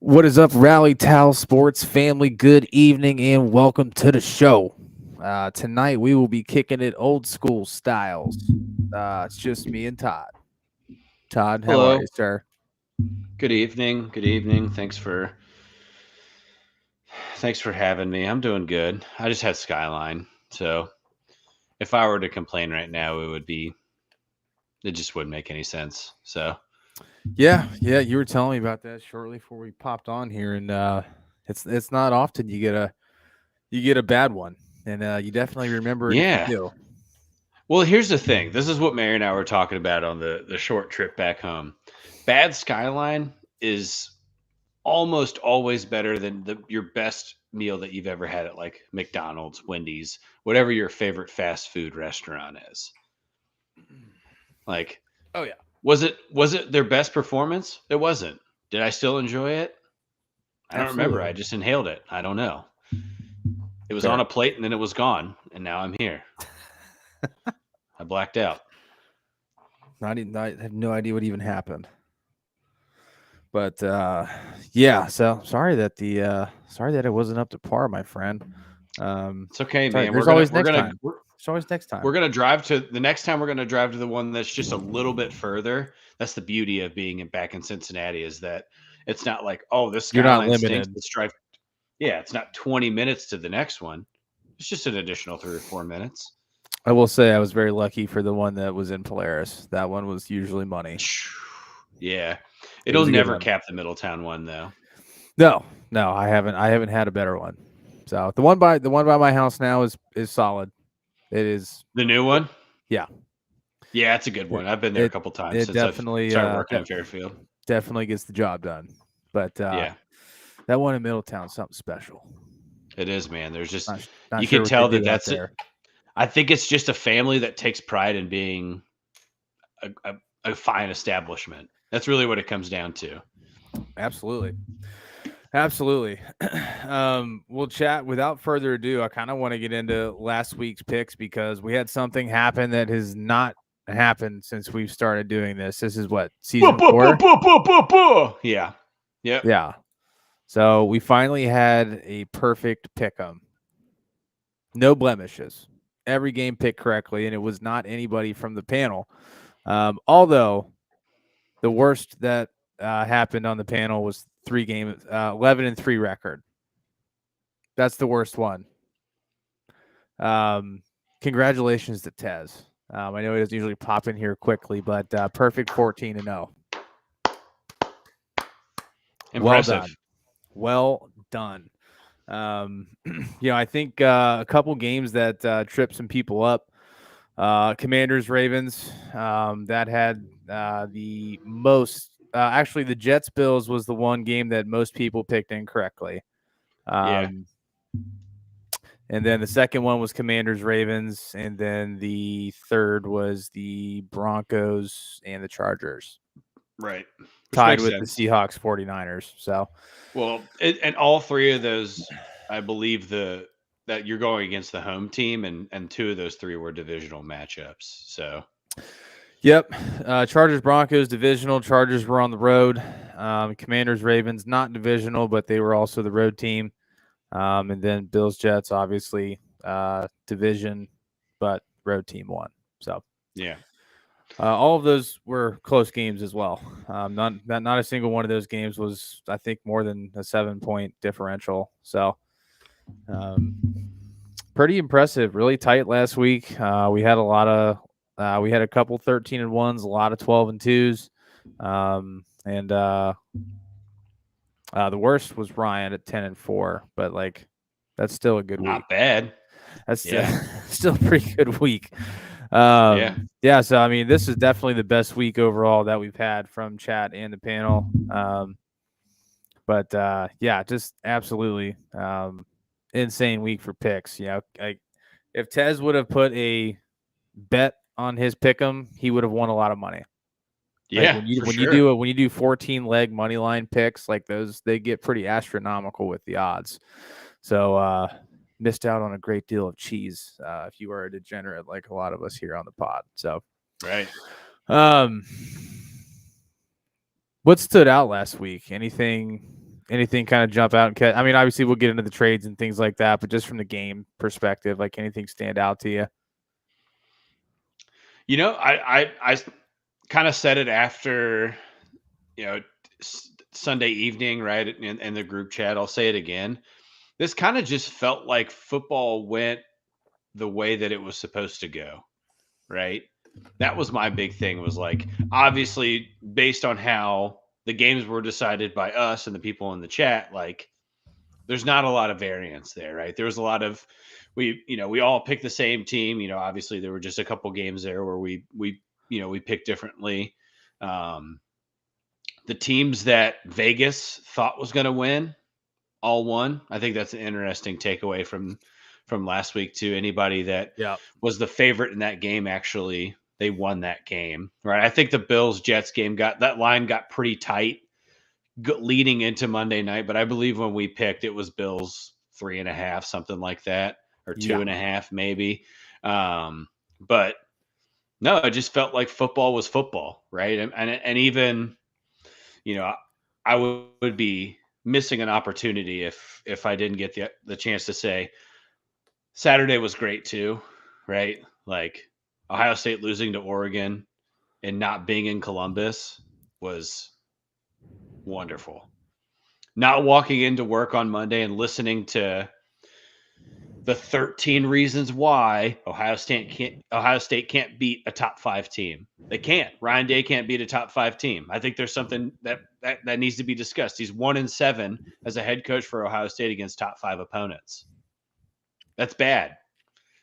What is up, Rally Towel Sports family? Good evening and welcome to the show. Tonight we will be kicking it old school styles. It's just me and Todd. Todd, how are Hello. you, sir? Good evening. Good evening. Thanks for having me. I'm doing good. I just had Skyline. So if I were to complain right now, it just wouldn't make any sense. So Yeah, you were telling me about that shortly before we popped on here, and it's not often you get a bad one, and you definitely remember it if you yeah. do. Well, here's the thing. This is what Mary and I were talking about on the short trip back home. Bad Skyline is almost always better than your best meal that you've ever had at like McDonald's, Wendy's, whatever your favorite fast food restaurant is. Like Oh yeah, Was it their best performance? It wasn't. Did I still enjoy it? I don't remember. absolutely I just inhaled it. I don't know. It was on fair. a plate and then it was gone, and now I'm here. I blacked out. I have no idea what even happened. But yeah, so sorry that it wasn't up to par, my friend. It's okay, Sorry, man. there's We're gonna always we're next gonna time. we're, There's always next time. we're gonna drive to the next time. We're gonna drive to the one that's just a little bit further. That's the beauty of being back in Cincinnati is that it's not like, oh, this You're not skyline stinks. limited. Let's drive. Yeah, it's not 20 minutes to the next one. It's just an additional 3 or 4 minutes. I will say I was very lucky for the one that was in Polaris. That one was usually money. Yeah, It it'll was a good never one. cap the Middletown one though. No, I haven't had a better one. So the one by my house now is solid. It is. The new one? Yeah. Yeah, it's a good It one. I've been there a it couple times it since I've definitely started working in Fairfield. definitely gets the job done. But Yeah, that one in Middletown is something special. it is, man. There's just Not you sure can what they tell that do out that's it. there. I think it's just a family that takes pride in being a fine establishment. That's really what it comes down to. Absolutely. Absolutely. We'll chat without further ado. I kind of want to get into last week's picks because we had something happen that has not happened since we've started doing this. This is what, Buh, season buh, buh, 4? buh, buh, buh, buh. Yeah. Yep. Yeah. So we finally had a perfect pick 'em. No blemishes. Every game picked correctly, and it was not anybody from the panel. Although the worst that happened on the panel was 11-3 record. That's the worst one. Congratulations to Tez. I know he doesn't usually pop in here quickly, but perfect 14-0. Well Impressive. done. Well done. I think a couple games that tripped some people up. Commanders Ravens that had the most. Actually, the Jets Bills was the one game that most people picked incorrectly. Yeah. And then the second one was Commanders Ravens, and then the third was the Broncos and the Chargers, Right. Which tied makes with the sense. Seahawks 49ers. So Well, and all three of those, I believe that you're going against the home team, and two of those three were divisional matchups. So yep. Chargers Broncos divisional. Chargers were on the road. Commanders Ravens not divisional, but they were also the road team. And then Bills Jets obviously division, but road team won. So yeah, all of those were close games as well. Not a single one of those games was, I think, more than a 7-point differential. So um, pretty impressive. Really tight last week. We had a couple 13-1s, a lot of 12-2s, and the worst was Ryan at 10-4. But like, that's still a good week. not bad. That's Yeah, still a pretty good week. yeah. Yeah, so I mean, this is definitely the best week overall that we've had from chat and the panel. But yeah, just absolutely insane week for picks. If Tez would have put a bet on his pick'em, he would have won a lot of money. Like Yeah, for when you sure. do it when you do 14 leg money line picks like those, they get pretty astronomical with the odds. So missed out on a great deal of cheese if you are a degenerate like a lot of us here on the pod. So Right. um what stood out last week? anything kind of jump out and catch? I mean, obviously we'll get into the trades and things like that, but just from the game perspective, like anything stand out to you? I kind of said it after, Sunday evening, right? In the group chat. I'll say it again. This kind of just felt like football went the way that it was supposed to go, right? That was my big thing, was like, obviously based on how the games were decided by us and the people in the chat, like there's not a lot of variance there, right? There was a lot of, we all picked the same team. Obviously there were just a couple games there where we picked differently. The teams that Vegas thought was going to win all won. I think that's an interesting takeaway from last week too. Anybody that Yeah. was the favorite in that game, actually, they won that game, right? I think the Bills Jets game that line got pretty tight leading into Monday night, but I believe when we picked, it was Bills 3.5, something like that, or 2.5 maybe. But no, it just felt like football was football, right? And even, I would be missing an opportunity if I didn't get the chance to say Saturday was great too, right? Like Ohio State losing to Oregon and not being in Columbus was wonderful. Not walking into work on Monday and listening to the 13 reasons why Ohio State can't beat a top 5 team. They can't. Ryan Day can't beat a top 5 team. I think there's something that needs to be discussed. He's 1-7 as a head coach for Ohio State against top 5 opponents. That's bad.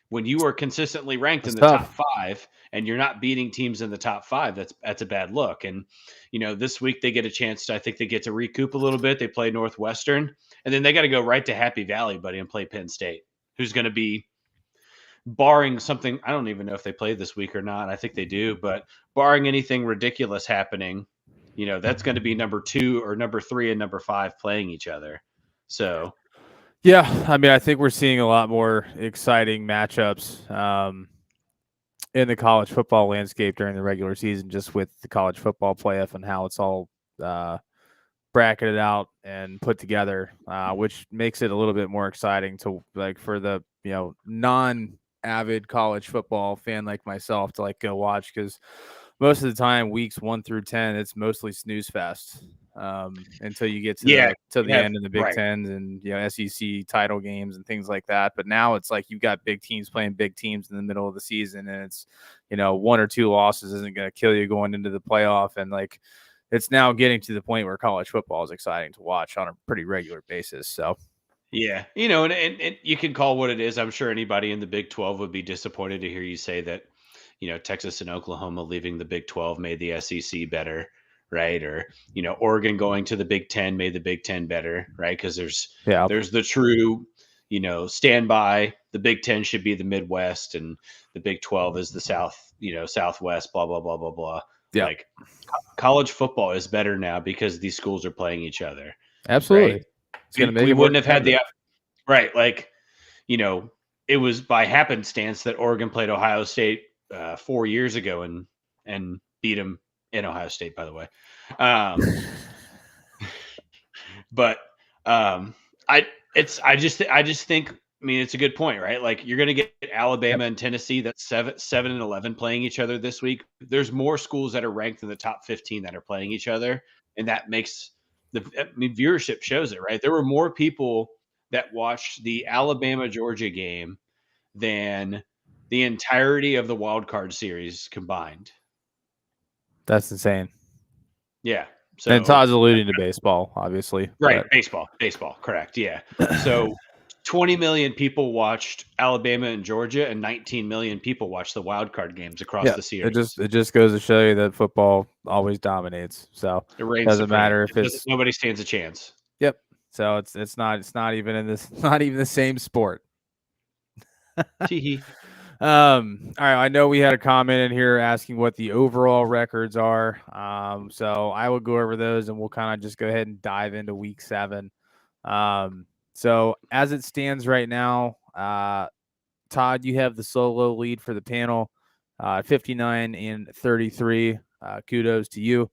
When you are consistently ranked in the top 5 and you're not beating teams in the top 5, that's a bad look. And this week they get a chance I think they get to recoup a little bit. They play Northwestern, and then they got to go right to Happy Valley, buddy, and play Penn State, who's going to be, barring something, I don't even know if they played this week or not. I think they do, but barring anything ridiculous happening, that's going to be number 2 or number 3 and number 5 playing each other. So, yeah, I mean, I think we're seeing a lot more exciting matchups in the college football landscape during the regular season, just with the college football playoff and how it's all bracketed out and put together, which makes it a little bit more exciting to, like, for the non-avid college football fan like myself to go watch, because most of the time weeks 1 through 10 it's mostly snooze fest until you get to the end of the Big Tens and SEC title games and things like that. But now it's like you've got big teams playing big teams in the middle of the season, and it's 1 or 2 losses isn't going to kill you going into the playoff. And it's now getting to the point where college football is exciting to watch on a pretty regular basis. So, yeah, and you can call what it is. I'm sure anybody in the Big 12 would be disappointed to hear you say that, Texas and Oklahoma leaving the Big 12 made the SEC better, right? Or, Oregon going to the Big 10 made the Big 10 better, right? Because there's the true, standby. The Big 10 should be the Midwest, and the Big 12 is the South, Southwest, blah, blah, blah, blah, blah. Yeah. Like college football is better now because these schools are playing each other. Absolutely. Right? We wouldn't have had the right. It was by happenstance that Oregon played Ohio State 4 years ago and beat them in Ohio State, by the way. I just think, it's a good point, right? Like, you're going to get Alabama and Tennessee that's 7-11 playing each other this week. There's more schools that are ranked in the top 15 that are playing each other, and that makes viewership shows it, right? There were more people that watched the Alabama-Georgia game than the entirety of the wild card series combined. That's insane. Yeah. So, and Todd's alluding to baseball, obviously. Right. But... Baseball. Correct. Yeah. So 20 million people watched Alabama and Georgia, and 19 million people watched the wild card games across the series. It just goes to show you that football always dominates. So it doesn't matter if nobody stands a chance. Yep. So it's not even in this, not even the same sport. All right. I know we had a comment in here asking what the overall records are. So I will go over those, and we'll kind of just go ahead and dive into week 7. So as it stands right now, Todd, you have the solo lead for the panel, 59-33. Kudos to you.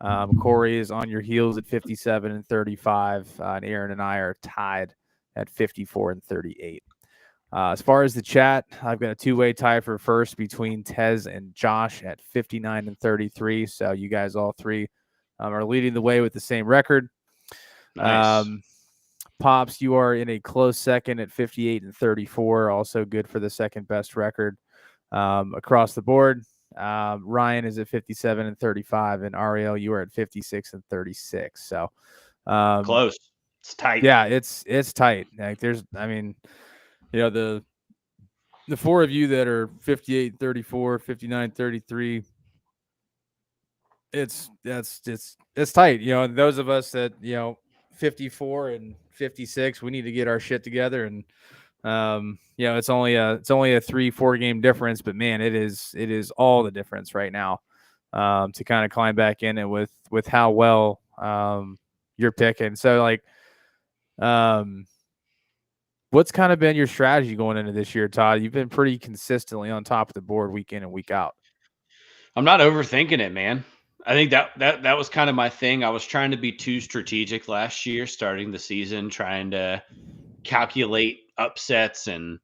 Corey is on your heels at 57 and 35. And Aaron and I are tied at 54 and 38. As far as the chat, I've got a two-way tie for first between Tez and Josh at 59 and 33. So you guys all three are leading the way with the same record. Nice. Pops, you are in a close second at 58 and 34. Also good for the second best record across the board. Ryan is at 57 and 35, and Ariel, you are at 56 and 36. So Close. It's tight. Yeah, it's tight. Like the four of you that are 58, 34, 59, 33, it's tight. And those of us that, 54 and 56, we need to get our shit together. And it's only a 3-4 game difference, but man, it is all the difference right now to kind of climb back in it with how well you're picking. So what's kind of been your strategy going into this year, Todd? You've been pretty consistently on top of the board week in and week out. I'm not overthinking it, man. I think that was kind of my thing. I was trying to be too strategic last year, starting the season, trying to calculate upsets and,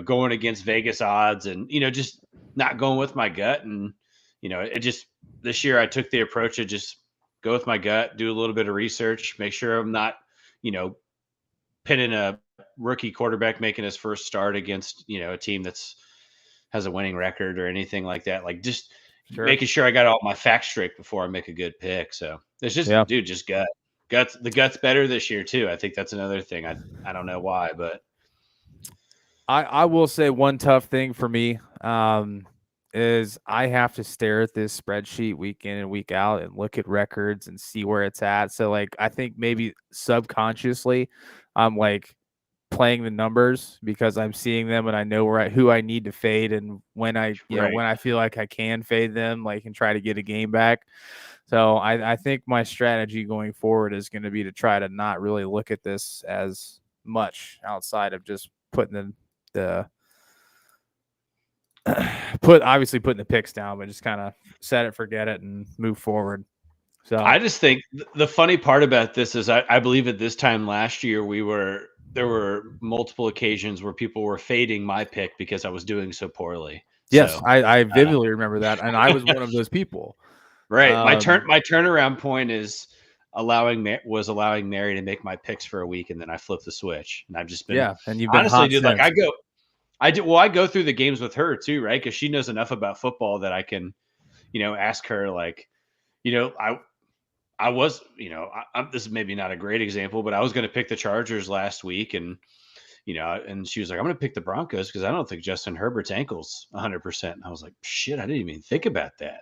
going against Vegas odds and, just not going with my gut. And, this year I took the approach of just go with my gut, do a little bit of research, make sure I'm not, pinning a rookie quarterback making his first start against, a team has a winning record or anything like that. Like just making sure I got all my facts straight before I make a good pick. So it's just, just gut. The gut's better this year too. I think that's another thing. I don't know why, but I will say one tough thing for me is I have to stare at this spreadsheet week in and week out and look at records and see where it's at. So I think maybe subconsciously I'm playing the numbers because I'm seeing them and I know who I need to fade and when I when I feel like I can fade them and try to get a game back. So I think my strategy going forward is going to be to try to not really look at this as much outside of just putting putting the picks down, but just kind of set it, forget it, and move forward. So I just think the funny part about this is I believe at this time last year there were multiple occasions where people were fading my pick because I was doing so poorly. Yes, so, I vividly remember that, and I was one of those people. Right. My turnaround point is allowing Mary to make my picks for a week, and then I flip the switch, and I've just been and you've been honestly, dude. Since. I go through the games with her too, right? Because she knows enough about football that I can, ask her I was, this is maybe not a great example, but I was going to pick the Chargers last week, and and she was like, "I'm going to pick the Broncos because I don't think Justin Herbert's ankle's 100%." And I was like, "Shit, I didn't even think about that.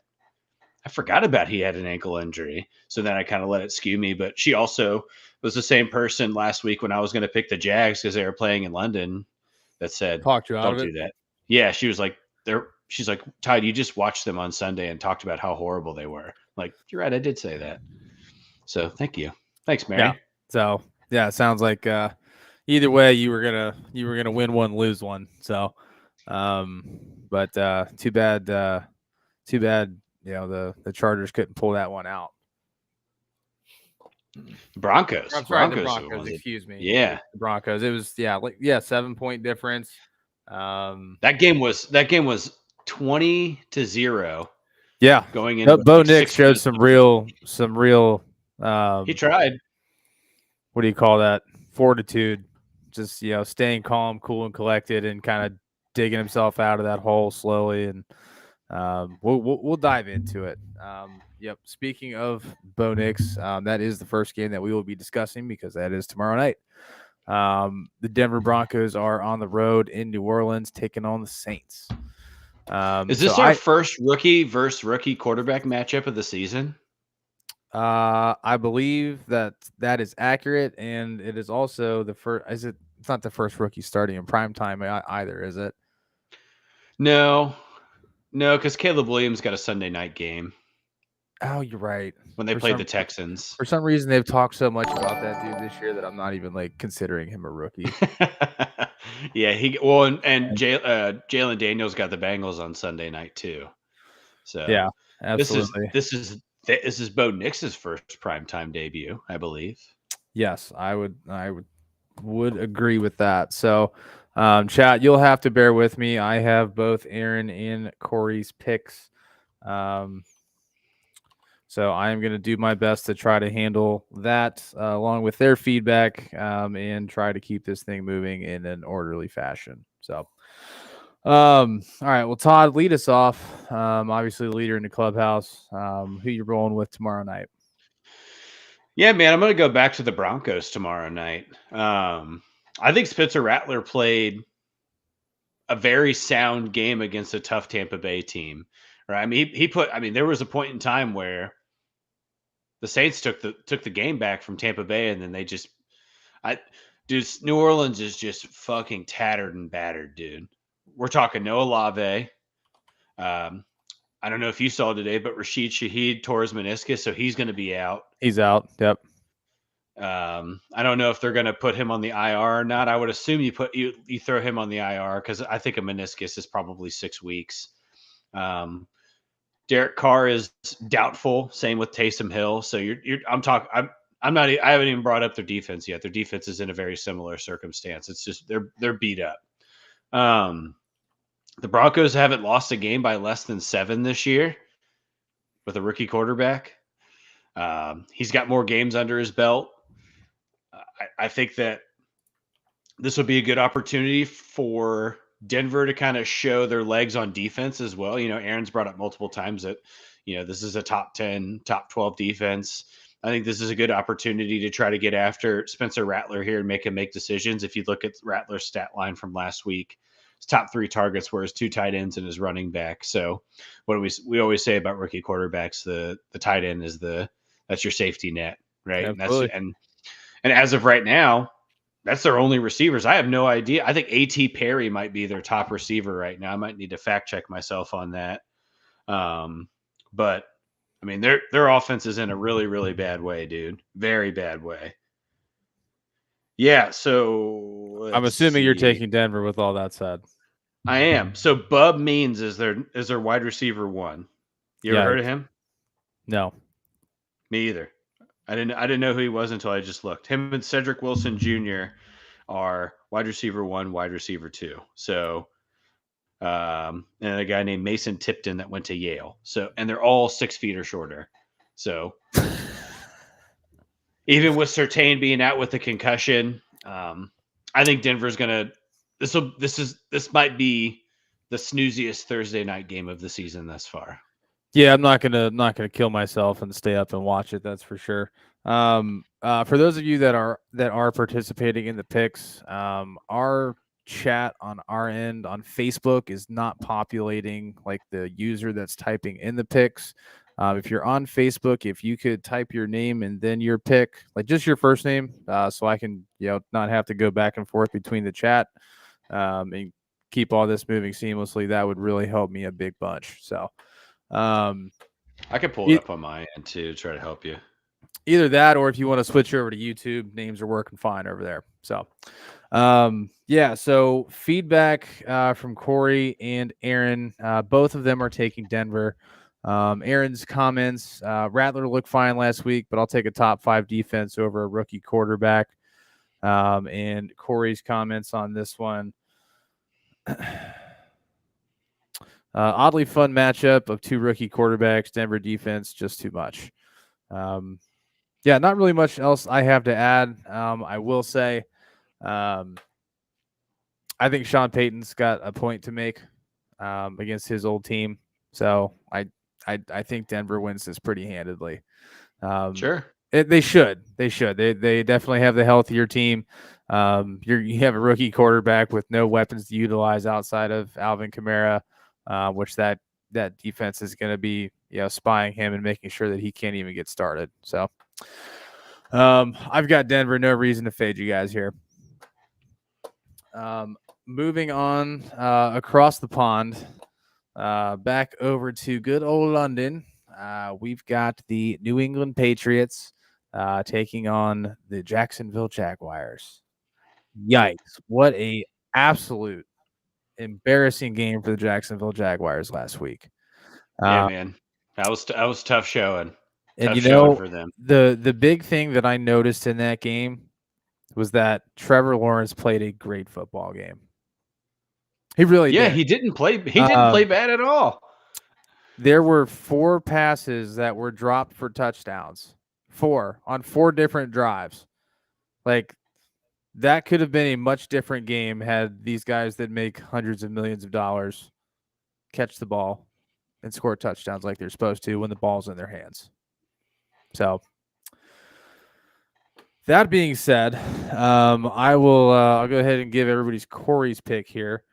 I forgot about he had an ankle injury." So then I kind of let it skew me. But she also was the same person last week when I was going to pick the Jags because they were playing in London that said, "Talked you out don't of it." Do that. Yeah, she was like, she's like, "Todd, you just watched them on Sunday and talked about how horrible they were." Like, you're right, I did say that. So thank you. Thanks, Mary. Yeah. So it sounds like either way you were gonna win one, lose one. So but too bad the Chargers couldn't pull that one out. Broncos. I'm sorry, the Broncos, excuse me. Yeah. The Broncos. It was 7-point difference. That game was 20-0. Yeah. Going in. Bo Nix showed some real he tried. What do you call that? Fortitude. Just, staying calm, cool, and collected and kind of digging himself out of that hole slowly. And we'll dive into it. Yep. Speaking of Bo Nix, that is the first game that we will be discussing because that is tomorrow night. The Denver Broncos are on the road in New Orleans taking on the Saints. Is this our first rookie versus rookie quarterback matchup of the season? I believe that is accurate, and it is also the first. It's not the first rookie starting in prime time either, is it? No, because Caleb Williams got a Sunday night game. Oh, you're right. When they played the Texans. For some reason, they've talked so much about that dude this year that I'm not even considering him a rookie. Yeah, and Jalen Daniels got the Bengals on Sunday night too. So yeah, absolutely. This is This is Bo Nix's first primetime debut, I believe. Yes, I would agree with that. So, chat, you'll have to bear with me. I have both Aaron and Corey's picks. So I am going to do my best to try to handle that along with their feedback and try to keep this thing moving in an orderly fashion. So, all right. Well, Todd, lead us off. Obviously, the leader in the clubhouse. Who you rolling with tomorrow night? Yeah, man, I'm going to go back to the Broncos tomorrow night. I think Spencer Rattler played a very sound game against a tough Tampa Bay team. Right? I mean, he put. I mean, there was a point in time where the Saints took the game back from Tampa Bay, and then they just, dude, New Orleans is just fucking tattered and battered, dude. We're talking Noah Olave. I don't know if you saw today, but Rashid Shaheed tore his meniscus, so he's going to be out. He's out. Yep. I don't know if they're going to put him on the IR or not. I would assume you throw him on the IR because I think a meniscus is probably 6 weeks. Derek Carr is doubtful. Same with Taysom Hill. So I haven't even brought up their defense yet. Their defense is in a very similar circumstance. It's just they're beat up. The Broncos haven't lost a game by less than 7 this year with a rookie quarterback. He's got more games under his belt. I think that this will be a good opportunity for Denver to kind of show their legs on defense as well. Aaron's brought up multiple times that, this is a top 10, top 12 defense. I think this is a good opportunity to try to get after Spencer Rattler here and make him make decisions. If you look at Rattler's stat line from last week, his top 3 targets were his 2 tight ends and his running back. So what do we always say about rookie quarterbacks? The tight end is that's your safety net, right? Absolutely. And as of right now, that's their only receivers. I have no idea. I think A.T. Perry might be their top receiver right now. I might need to fact check myself on that. But I mean, their offense is in a really, really bad way, dude. Very bad way. Yeah. So I'm assuming you're taking Denver with all that said. I am. So Bub Means is their wide receiver 1. You ever heard of him? No. Me either. I didn't know who he was until I just looked. Him and Cedric Wilson Jr. are wide receiver 1, wide receiver 2. So, and a guy named Mason Tipton that went to Yale. So, and they're all 6 feet or shorter. So, even with Surtain being out with the concussion, I think Denver's gonna. This might be the snooziest Thursday night game of the season thus far. Yeah, I'm not gonna kill myself and stay up and watch it. That's for sure. For those of you that are participating in the picks, our chat on our end on Facebook is not populating like the user that's typing in the picks. If you're on Facebook, if you could type your name and then your pick, like just your first name, so I can not have to go back and forth between the chat, and keep all this moving seamlessly, that would really help me a big bunch. So. I could pull it up on my end too, try to help you. Either that, or if you want to switch over to YouTube, names are working fine over there. So, yeah. So feedback from Corey and Aaron, both of them are taking Denver. Aaron's comments: Rattler looked fine last week, but I'll take a top 5 defense over a rookie quarterback. And Corey's comments on this one. Oddly fun matchup of 2 rookie quarterbacks. Denver defense, just too much. Yeah, not really much else I have to add. I will say, I think Sean Payton's got a point to make against his old team. So I think Denver wins this pretty handedly. Sure. They should. They definitely have the healthier team. You have a rookie quarterback with no weapons to utilize outside of Alvin Kamara. Which that defense is going to be, spying him and making sure that he can't even get started. So, I've got Denver. No reason to fade you guys here. Moving on across the pond, back over to good old London. We've got the New England Patriots taking on the Jacksonville Jaguars. Yikes! What a absolute embarrassing game for the Jacksonville Jaguars last week. Yeah, man, that was tough showing. And Tough showing for them. the big thing that I noticed in that game was that Trevor Lawrence played a great football game. He really did. He didn't play bad at all. There were 4 passes that were dropped for touchdowns. 4 on 4 different drives. Like, that could have been a much different game had these guys that make hundreds of millions of dollars catch the ball and score touchdowns like they're supposed to when the ball's in their hands. So, that being said, I'll go ahead and give everybody's Corey's pick here.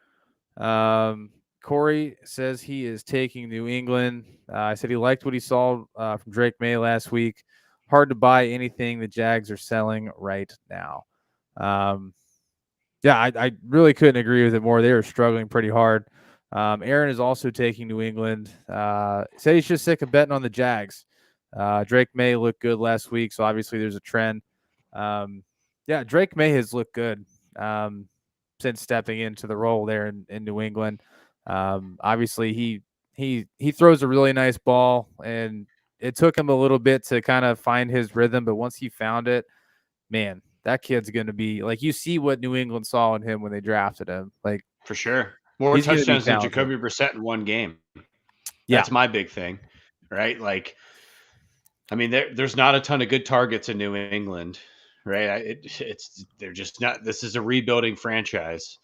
Corey says he is taking New England. I said he liked what he saw from Drake May last week. Hard to buy anything the Jags are selling right now. I really couldn't agree with it more. They were struggling pretty hard. Aaron is also taking New England. Said he's just sick of betting on the Jags. Drake May looked good last week, so obviously there's a trend. Drake May has looked good since stepping into the role there in New England. Obviously, he throws a really nice ball, and it took him a little bit to kind of find his rhythm, but once he found it, man, that kid's going to be like, you see what New England saw in him when they drafted him. Like, for sure. More touchdowns than Jacoby Brissett in one game. That's my big thing, right? Like, I mean, there's not a ton of good targets in New England, right? They're just not. This is a rebuilding franchise,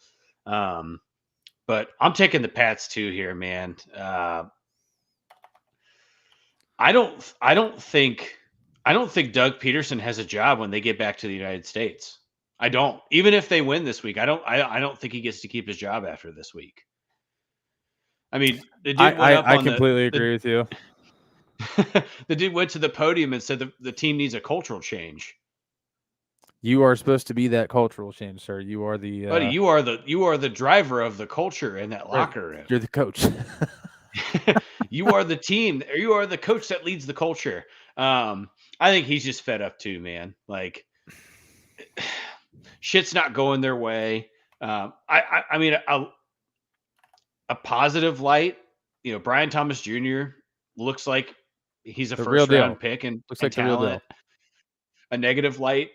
but I'm taking the Pats too here, man. I don't think Doug Peterson has a job when they get back to the United States. I don't. Even if they win this week, I don't think he gets to keep his job after this week. I mean, the dude I completely agree with you. The dude went to the podium and said the team needs a cultural change. You are supposed to be that cultural change, sir. You are the buddy. You are the driver of the culture in that locker room. You're the coach. You are the team, or you are the coach that leads the culture. I think he's just fed up too, man. Like, shit's not going their way. I mean, a positive light. You know, Brian Thomas Jr. looks like he's a first round pick and looks like talent. The real deal. A negative light.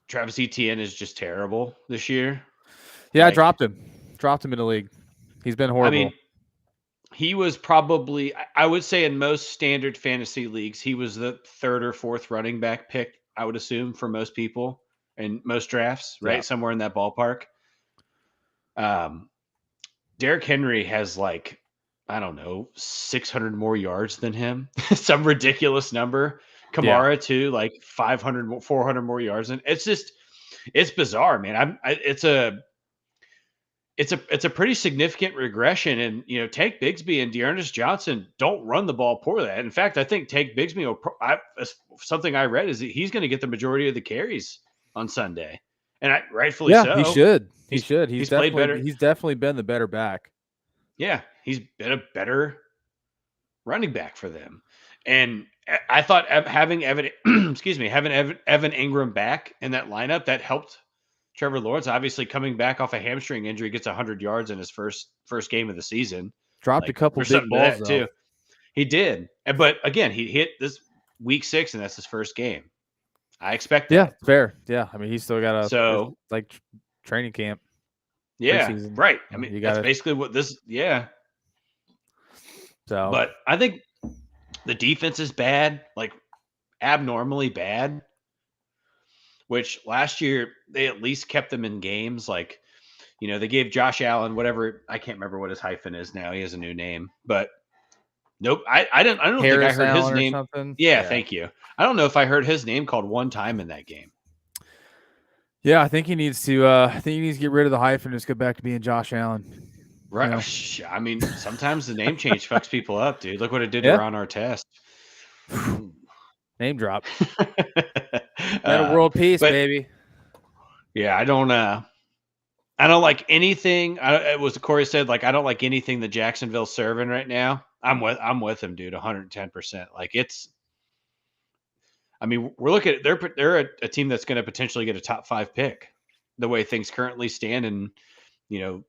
Travis Etienne is just terrible this year. Yeah, I dropped him in the league. He's been horrible. I mean, he was probably, I would say, in most standard fantasy leagues, he was the 3rd or 4th running back pick, I would assume, for most people in most drafts, right? Yeah. Somewhere in that ballpark. Derrick Henry has, like, I don't know, 600 more yards than him. Some ridiculous number. Kamara too, like 500, 400 more yards. And it's bizarre, man. It's a pretty significant regression. And, you know, Tank Bigsby and Dearness Johnson don't run the ball poorly. In fact, I think Tank Bigsby, something I read is that he's going to get the majority of the carries on Sunday. And rightfully so. He should. He's played better. He's definitely been the better back. Yeah, he's been a better running back for them. And I thought having Evan Ingram back in that lineup, that helped Trevor Lawrence. Obviously, coming back off a hamstring injury, gets 100 yards in his first game of the season. Dropped a couple big balls too. He did, but again, he hit this week 6, and that's his first game. I expect that. Yeah, fair. Yeah, I mean, he's still got training camp. Yeah, preseason. Right. I mean, that's basically what this. Yeah. So, but I think the defense is bad, like abnormally bad, which last year they at least kept them in games. Like, you know, they gave Josh Allen whatever. I can't remember what his hyphen is now. He has a new name, but nope. I don't think I heard his name. Yeah, thank you. I don't know if I heard his name called one time in that game. Yeah, I think he needs to. Get rid of the hyphen and just go back to being Josh Allen. Right. You know? I mean, sometimes the name change fucks people up, dude. Look what it did to Ron Artest. Name drop. World peace, baby. Yeah, I don't like anything. It was Corey said, like, I don't like anything that Jacksonville's serving right now. I'm with him, dude, 110%. Like, I mean, we're looking at they're a team that's going to potentially get a top 5 pick, the way things currently stand, and you know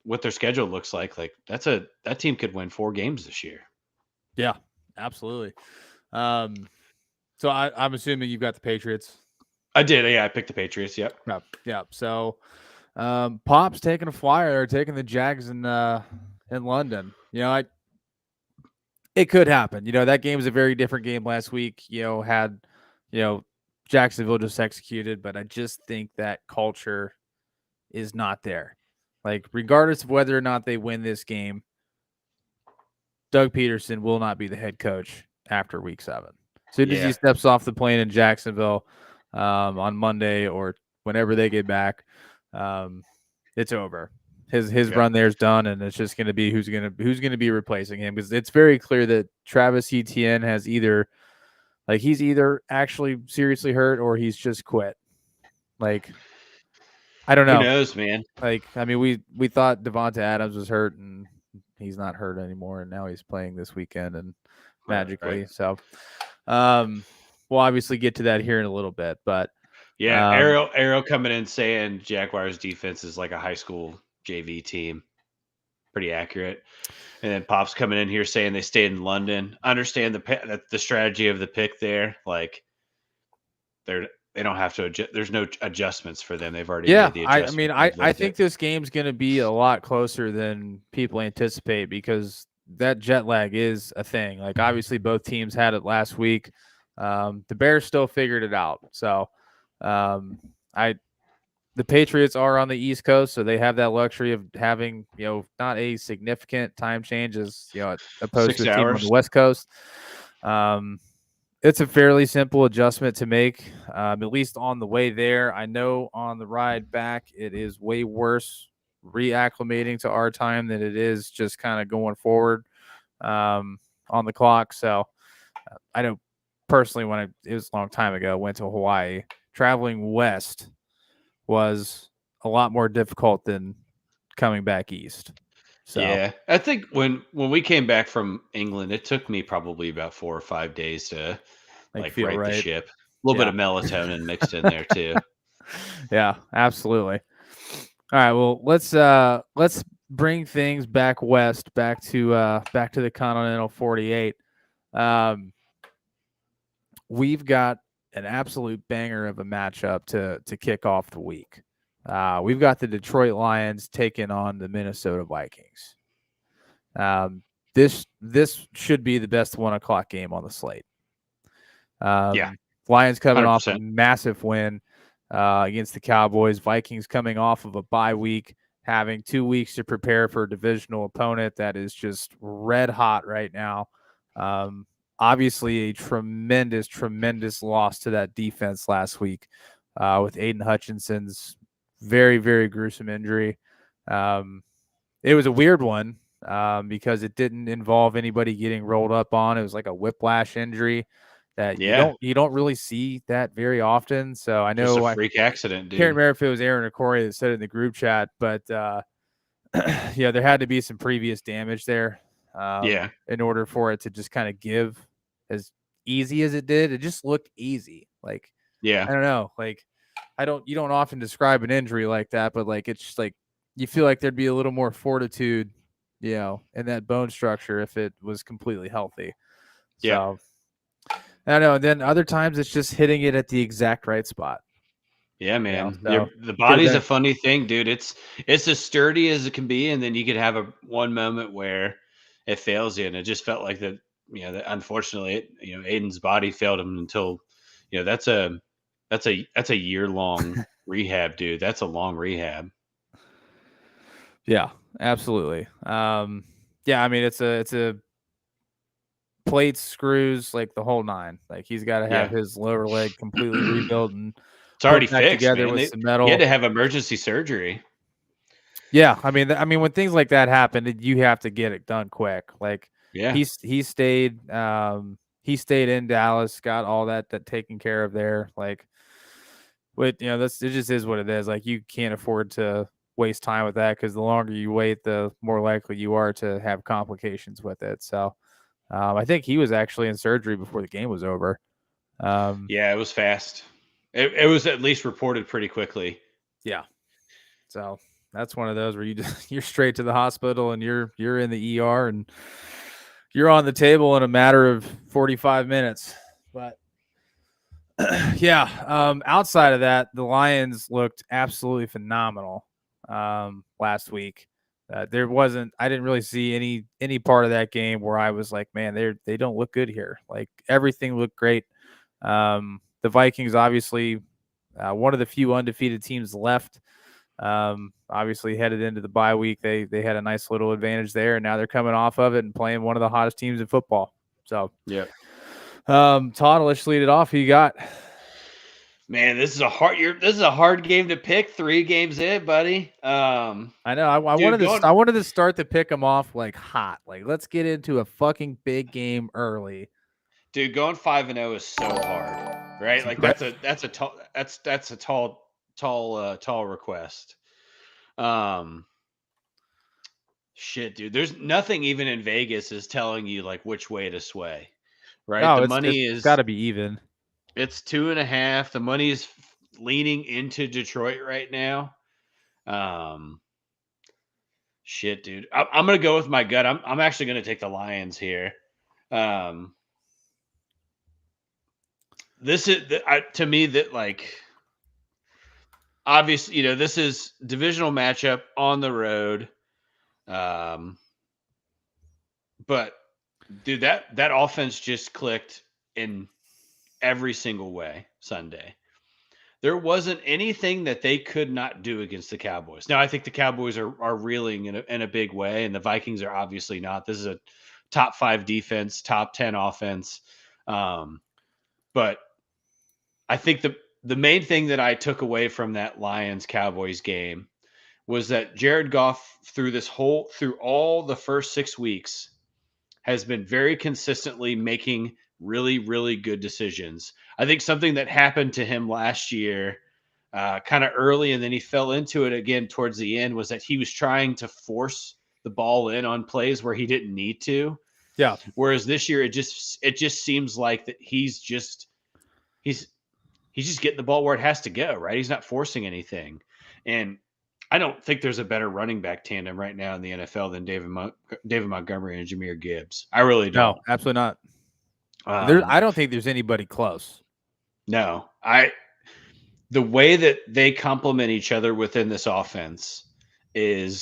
what their schedule looks like. Like, that team could win 4 games this year. Yeah, Absolutely. So I'm assuming you've got the Patriots. I did. Yeah, I picked the Patriots. Yep. Yeah. So Pop's taking a flyer or taking the Jags in London. It could happen. That game was a very different game last week. Had Jacksonville just executed, but I just think that culture is not there. Like, regardless of whether or not they win this game, Doug Peterson will not be the head coach after week 7. As soon as he steps off the plane in Jacksonville on Monday or whenever they get back, it's over. His run there is done, and it's just going to be who's going to be replacing him, because it's very clear that Travis Etienne has he's either actually seriously hurt or he's just quit. Like, I don't know. Who knows, man? Like, I mean, we thought Devonta Adams was hurt, and he's not hurt anymore, and now he's playing this weekend and magically. Right. So, we'll obviously get to that here in a little bit, but yeah, Arrow coming in saying Jaguars defense is like a high school JV team. Pretty accurate. And then Pop's coming in here saying they stayed in London. Understand the strategy of the pick there. Like, they don't have to adjust. There's no adjustments for them. They've already made the adjustment. I think this game's going to be a lot closer than people anticipate, because that jet lag is a thing. Like, obviously both teams had it last week. The Bears still figured it out. So the Patriots are on the East Coast, so they have that luxury of having, not a significant time change as, opposed to a team on the West Coast. It's a fairly simple adjustment to make, at least on the way there. I know on the ride back, it is way worse reacclimating to our time than it is just kind of going forward on the clock. So I know personally, it was a long time ago, went to Hawaii, traveling west was a lot more difficult than coming back east. So yeah, I think when we came back from England, it took me probably about 4 or 5 days to right the ship. A little bit of melatonin mixed in there too. Yeah, absolutely. All right, well, let's bring things back west, back to the Continental 48. We've got an absolute banger of a matchup to kick off the week. We've got the Detroit Lions taking on the Minnesota Vikings. This should be the best 1:00 game on the slate. Lions coming 100%. Off a massive win against the Cowboys. Vikings coming off of a bye week, having 2 weeks to prepare for a divisional opponent that is just red hot right now. Obviously, a tremendous loss to that defense last week with Aiden Hutchinson's very, very gruesome injury. It was a weird one because it didn't involve anybody getting rolled up on. It was like a whiplash injury that you don't really see that very often. So I know just a freak accident, dude. Can't remember if it was Aaron or Corey that said it in the group chat, but there had to be some previous damage there. In order for it to just kind of give as easy as it did. It just looked easy. Like, I don't know. Like, you don't often describe an injury like that, but like, it's just like, you feel like there'd be a little more fortitude, in that bone structure if it was completely healthy. So, I don't know. And then other times it's just hitting it at the exact right spot. Yeah, man. The body's a funny thing, dude. It's as sturdy as it can be, and then you could have one moment where it fails you, and it just felt like that. That unfortunately, Aiden's body failed him until, that's a year-long rehab, dude. That's a long rehab. Yeah, absolutely. I mean, it's a plates, screws, like the whole nine. Like, he's got to have his lower leg completely rebuilt and it's already fixed together with some metal. He had to have emergency surgery. Yeah, I mean, when things like that happen, you have to get it done quick. Like, he stayed in Dallas, got all that taken care of there. Like, it just is what it is. Like, you can't afford to waste time with that, because the longer you wait, the more likely you are to have complications with it. So I think he was actually in surgery before the game was over. It was fast. It was at least reported pretty quickly. Yeah. So that's one of those where you're straight to the hospital and you're in the ER and you're on the table in a matter of 45 minutes. But yeah, outside of that, the Lions looked absolutely phenomenal last week. I didn't really see any part of that game where I was like, man, they don't look good here. Like everything looked great. The Vikings, obviously, one of the few undefeated teams left. Obviously headed into the bye week, they had a nice little advantage there, and now they're coming off of it and playing one of the hottest teams in football. So, yeah. Todd, let's lead it off. Who you got? Man, this is a hard game to pick. 3 games in, buddy. I know. I wanted to start to pick them off like hot. Like, let's get into a fucking big game early. Dude, going 5-0 is so hard, right? Like that's a tall request. Shit, dude. There's nothing even in Vegas is telling you like which way to sway, right? No, The money it's got to be even. It's 2.5. The money is leaning into Detroit right now. Shit, dude. I'm gonna go with my gut. I'm actually gonna take the Lions here. This is to me that like obviously, this is divisional matchup on the road. But dude, that offense just clicked in every single way Sunday. There wasn't anything that they could not do against the Cowboys. Now, I think the Cowboys are reeling in a big way, and the Vikings are obviously not. This is a top 5 defense, top 10 offense. But I think the main thing that I took away from that Lions-Cowboys game was that Jared Goff through all the first 6 weeks has been very consistently making really, really good decisions. I think something that happened to him last year kind of early and then he fell into it again towards the end was that he was trying to force the ball in on plays where he didn't need to. Yeah. Whereas this year it just seems like that he's just getting the ball where it has to go, right? He's not forcing anything. And I don't think there's a better running back tandem right now in the NFL than David Montgomery and Jahmyr Gibbs. I really don't. No, absolutely not. I don't think there's anybody close. No, the way that they complement each other within this offense I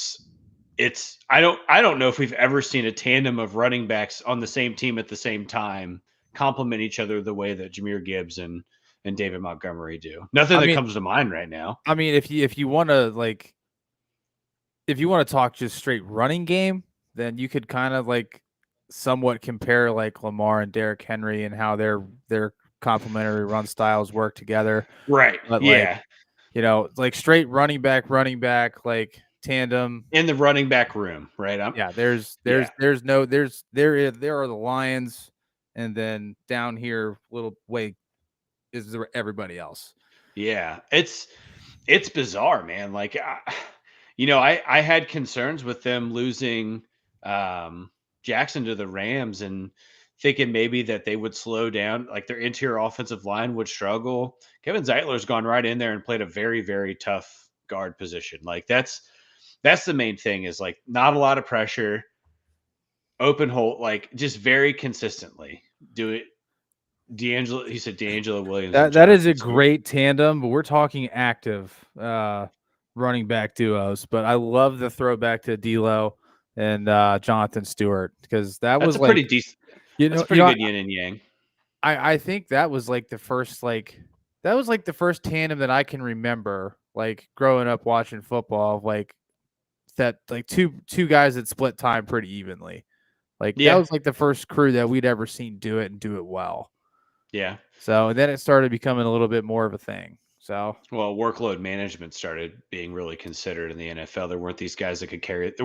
don't know if we've ever seen a tandem of running backs on the same team at the same time complement each other the way that Jahmyr Gibbs and David Montgomery do. Nothing comes to mind right now. I mean, if you want to talk just straight running game, then you could kind of like somewhat compare like Lamar and Derrick Henry and how their complementary run styles work together. Right. But yeah. Like straight running back like tandem in the running back room, right? There are the Lions, and then down here little way is everybody else. Yeah, it's bizarre, man. Like, I had concerns with them losing Jackson to the Rams and thinking maybe that they would slow down, like their interior offensive line would struggle. Kevin Zeitler's gone right in there and played a very, very tough guard position. Like that's the main thing is like not a lot of pressure, open hole, like just very consistently do it. He said DeAngelo Williams. That is a great tandem, but we're talking active running back duos. But I love the throwback to D'Lo and Jonathan Stewart because that's like, pretty decent. That's pretty good yin and yang. I think that was like the first tandem that I can remember like growing up watching football like that like two guys that split time pretty evenly. Like that was like the first crew that we'd ever seen do it and do it well. Yeah. So and then it started becoming a little bit more of a thing. So workload management started being really considered in the NFL. There weren't these guys that could carry it.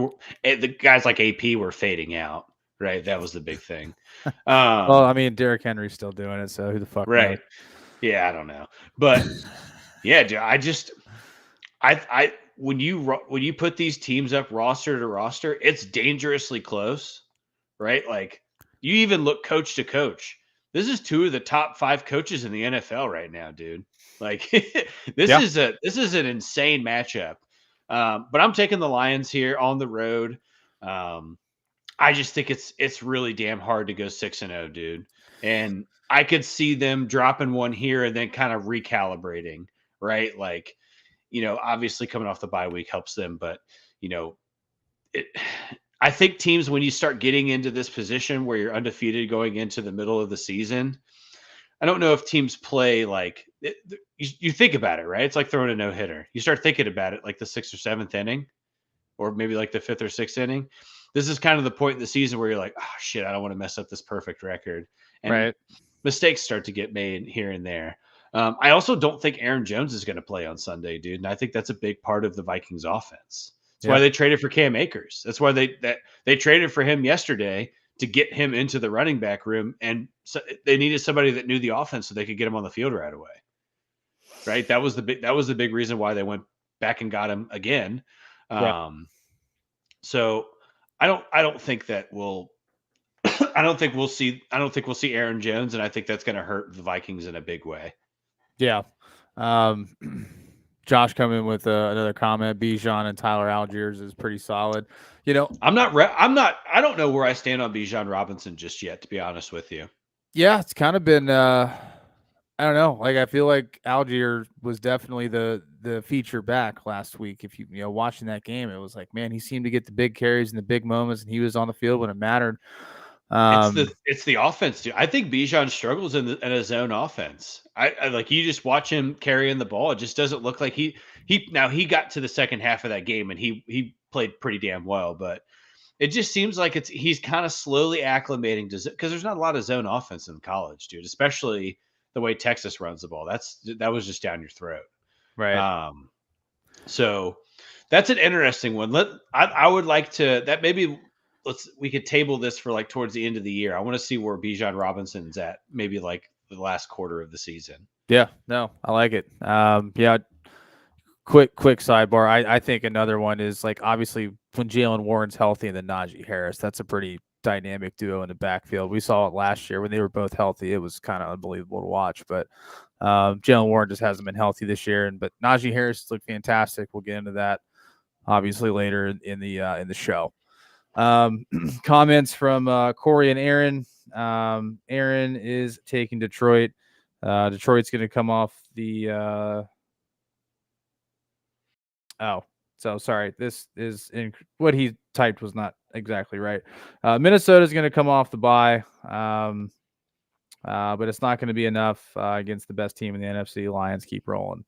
The guys like AP were fading out, right? That was the big thing. Well, I mean, Derrick Henry's still doing it, so who the fuck? Right. knows? Yeah, I don't know, but yeah, dude, I when you put these teams up roster to roster, it's dangerously close, right? Like you even look coach to coach. This is 2 of the top 5 coaches in the NFL right now, dude. Like this is an insane matchup. But I'm taking the Lions here on the road. I just think it's really damn hard to go 6-0, dude. And I could see them dropping one here and then kind of recalibrating, right? Like, obviously coming off the bye week helps them, but you know, it, I think teams, when you start getting into this position where you're undefeated going into the middle of the season, I don't know if teams play like you think about it, right? It's like throwing a no hitter. You start thinking about it like the sixth or seventh inning, or maybe like the fifth or sixth inning. This is kind of the point in the season where you're like, oh shit, I don't want to mess up this perfect record, and Right. mistakes start to get made here and there. I also don't think Aaron Jones is going to play on Sunday, dude, and I think that's a big part of the Vikings offense. That's why Yep. they traded for Cam Akers. That's why they traded for him yesterday to get him into the running back room, and so they needed somebody that knew the offense so they could get him on the field right away. Right? That was the big reason why they went back and got him again. Yeah. So I don't think that we'll I don't think we'll see Aaron Jones, and I think that's going to hurt the Vikings in a big way. Yeah. Um, Josh coming with another comment. Bijan and Tyler Algiers is pretty solid. I don't know where I stand on Bijan Robinson just yet, to be honest with you. Yeah, it's kind of been I don't know. Like I feel like Algier was definitely the feature back last week. If you watching that game, it was like, man, he seemed to get the big carries and the big moments, and he was on the field when it mattered. It's the offense, too. I think Bijan struggles in a zone offense. I like, you just watch him carrying the ball. It just doesn't look like he got to the second half of that game and he played pretty damn well, but it just seems like he's kind of slowly acclimating to, because there's not a lot of zone offense in college, dude, especially the way Texas runs the ball. That was just down your throat. Right. So that's an interesting one. I would like to, that maybe we could table this for like towards the end of the year. I want to see where Bijan Robinson's at, maybe like the last quarter of the season. Yeah. No, I like it. Yeah. Quick sidebar. I think another one is like obviously when Jalen Warren's healthy and then Najee Harris, that's a pretty dynamic duo in the backfield. We saw it last year when they were both healthy. It was kind of unbelievable to watch, but Jalen Warren just hasn't been healthy this year. But Najee Harris looked fantastic. We'll get into that obviously later in the show. Comments from Corey and Aaron. Aaron is taking Detroit. Detroit's going to come off the. So sorry. This is what he typed was not exactly right. Minnesota's going to come off the bye, but it's not going to be enough against the best team in the NFC. Lions keep rolling.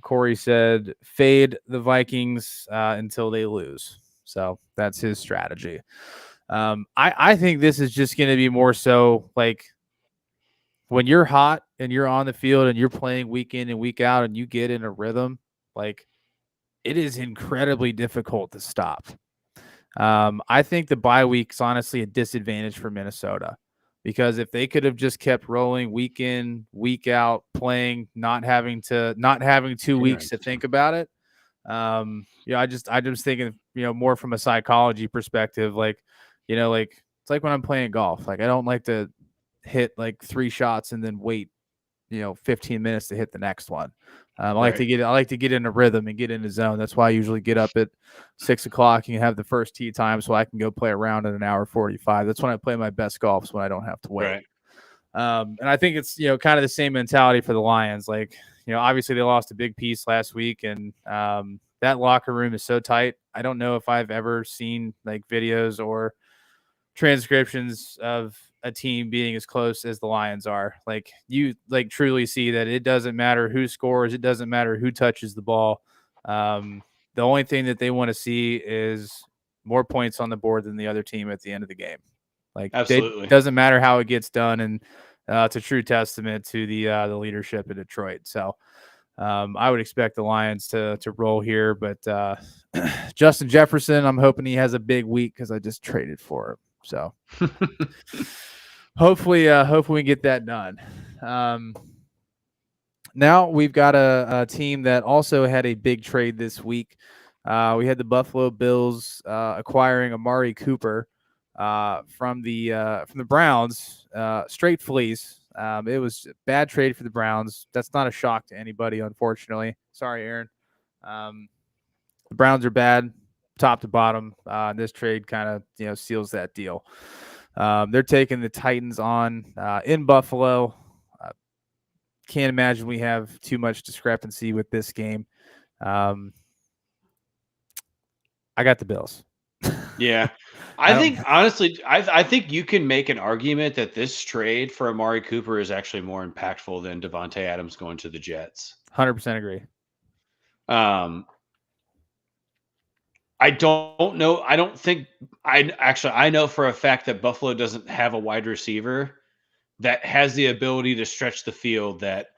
Corey said, fade the Vikings until they lose. So that's his strategy. I think this is just going to be more so like when you're hot and you're on the field and you're playing week in and week out and you get in a rhythm, like it is incredibly difficult to stop. I think the bye week's honestly a disadvantage for Minnesota because if they could have just kept rolling week in, week out, playing, not having 2 weeks to think about it. I'm just thinking, more from a psychology perspective, like it's like when I'm playing golf, like I don't like to hit like 3 shots and then wait, 15 minutes to hit the next one. I like to get in a rhythm and get in the zone. That's why I usually get up at 6 o'clock and have the first tee time so I can go play around in an hour 45. That's when I play my best golf, so when I don't have to wait. Right. And I think it's, kind of the same mentality for the Lions. Like, obviously they lost a big piece last week and that locker room is so tight. I don't know if I've ever seen like videos or transcriptions of a team being as close as the Lions are. Like you truly see that it doesn't matter who scores. It doesn't matter who touches the ball. The only thing that they want to see is more points on the board than the other team at the end of the game. Like absolutely, it doesn't matter how it gets done. And it's a true testament to the leadership in Detroit. So I would expect the Lions to roll here, but Justin Jefferson, I'm hoping he has a big week because I just traded for him. So hopefully we get that done. Now we've got a team that also had a big trade this week. We had the Buffalo Bills acquiring Amari Cooper from the Browns, straight fleece. It was a bad trade for the Browns. That's not a shock to anybody, unfortunately. Sorry, Aaron. The Browns are bad. top to bottom. This trade kind of seals that deal. They're taking the Titans on in Buffalo. Can't imagine we have too much discrepancy with this game. I got the Bills. Yeah. I think honestly, I think you can make an argument that this trade for Amari Cooper is actually more impactful than Devontae Adams going to the Jets. 100% agree. I don't know. I don't think I know for a fact that Buffalo doesn't have a wide receiver that has the ability to stretch the field that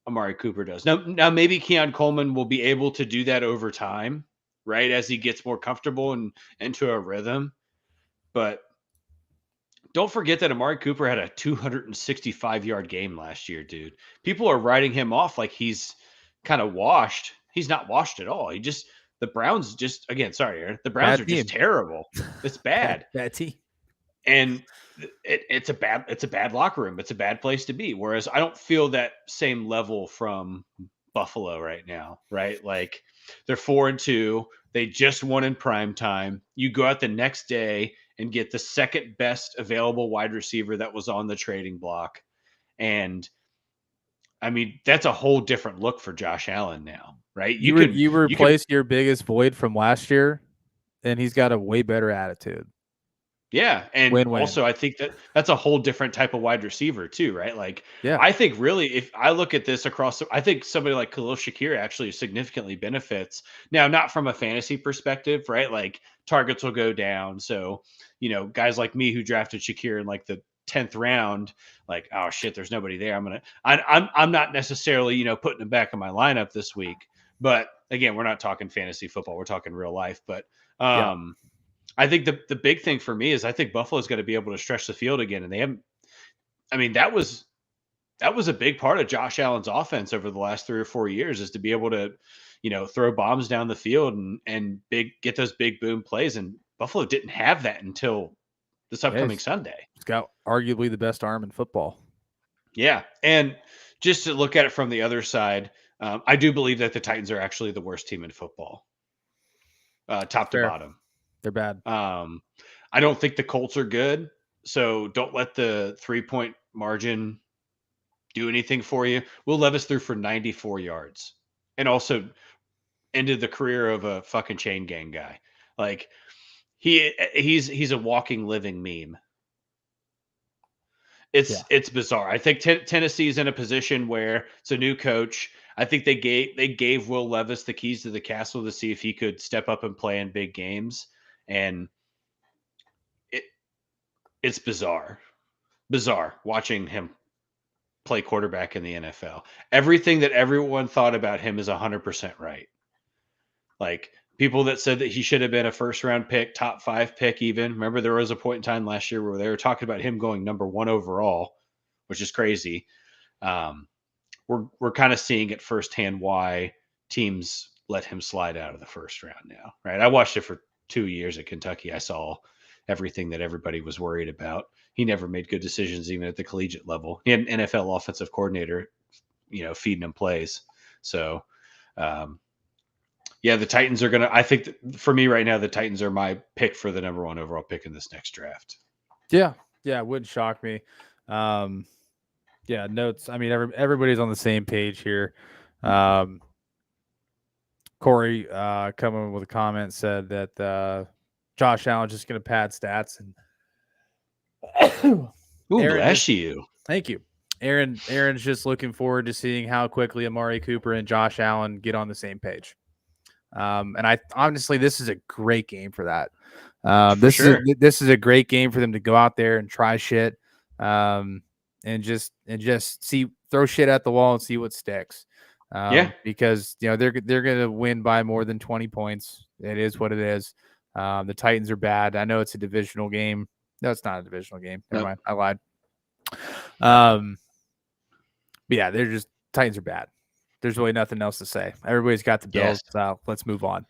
Amari Cooper does. Now maybe Keon Coleman will be able to do that over time, right? As he gets more comfortable and into a rhythm. But don't forget that Amari Cooper had a 265-yard game last year, dude. People are writing him off like he's kind of washed. He's not washed at all. The Browns just again, sorry, Aaron. The Browns are just terrible. It's bad. Bad team. And it's a bad locker room. It's a bad place to be. Whereas I don't feel that same level from Buffalo right now, right? Like they're 4-2. They just won in prime time. You go out the next day and get the second best available wide receiver that was on the trading block. And I mean, that's a whole different look for Josh Allen now, right? You replace your biggest void from last year, and he's got a way better attitude. Yeah, and Win-win. Also I think that's a whole different type of wide receiver too, right? Like, yeah. I think really if I look at this I think somebody like Khalil Shakir actually significantly benefits. Now, not from a fantasy perspective, right? Like targets will go down. So, guys like me who drafted Shakir in like the 10th round, like, oh shit, there's nobody there. I'm not necessarily, putting him back in my lineup this week. But again, we're not talking fantasy football, we're talking real life. But I think the big thing for me is I think Buffalo's got to be able to stretch the field again. And they haven't, I mean, that was a big part of Josh Allen's offense over the last 3 or 4 years is to be able to, throw bombs down the field and get those big boom plays. And Buffalo didn't have that until this upcoming Sunday. It's got arguably the best arm in football. Yeah. And just to look at it from the other side, I do believe that the Titans are actually the worst team in football, top to bottom. They're bad. I don't think the Colts are good, so don't let the 3-point margin do anything for you. Will Levis threw for 94 yards and also ended the career of a fucking chain gang guy. Like he's a walking, living meme. It's bizarre. I think Tennessee's in a position where it's a new coach. I think they gave Will Levis the keys to the castle to see if he could step up and play in big games. And it's bizarre watching him play quarterback in the NFL. Everything that everyone thought about him is 100% right. Like people that said that he should have been a first round pick, top 5 pick even. Remember there was a point in time last year where they were talking about him going number 1 overall, which is crazy. We're kind of seeing it firsthand why teams let him slide out of the first round now, right? I watched it for 2 years at Kentucky. I saw everything that everybody was worried about. He never made good decisions even at the collegiate level. He had an NFL offensive coordinator, feeding him plays. So, the Titans are I think for me right now, the Titans are my pick for the number 1 overall pick in this next draft. Yeah. Yeah. It wouldn't shock me. Notes. I mean, everybody's on the same page here. Corey coming with a comment said that Josh Allen just going to pad stats and Ooh, bless you. Thank you. Aaron's just looking forward to seeing how quickly Amari Cooper and Josh Allen get on the same page. And I honestly, this is a great game for that. This is a great game for them to go out there and try shit. And just throw shit at the wall and see what sticks. Because they're gonna win by more than 20 points. It is what it is. The Titans are bad. I know it's a divisional game. No, it's not a divisional game. Never mind. I lied. But yeah, Titans are bad. There's really nothing else to say. Everybody's got the Bills. So let's move on.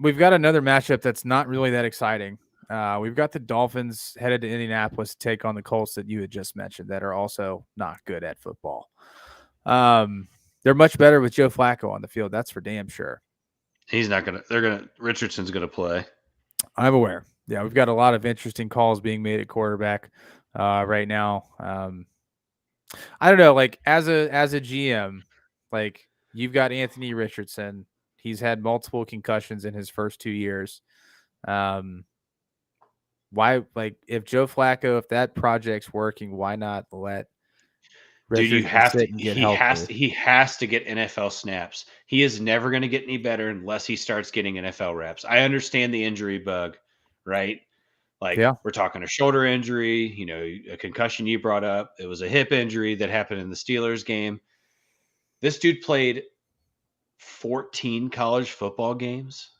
We've got another matchup that's not really that exciting. We've got the Dolphins headed to Indianapolis to take on the Colts that you had just mentioned that are also not good at football. They're much better with Joe Flacco on the field. That's for damn sure. He's not gonna. They're gonna. Richardson's gonna play. I'm aware. Yeah, we've got a lot of interesting calls being made at quarterback right now. I don't know. Like as a GM, like you've got Anthony Richardson. He's had multiple concussions in his first 2 years. Why, like, if Joe Flacco, if that project's working, why not let Dude, you Richardson have to. sit and get healthy? He has to get NFL snaps. He is never going to get any better unless he starts getting NFL reps. I understand the injury bug, right? Like Yeah. we're talking a shoulder injury, you know, a concussion you brought up. It was a hip injury that happened in the Steelers game. This dude played 14 college football games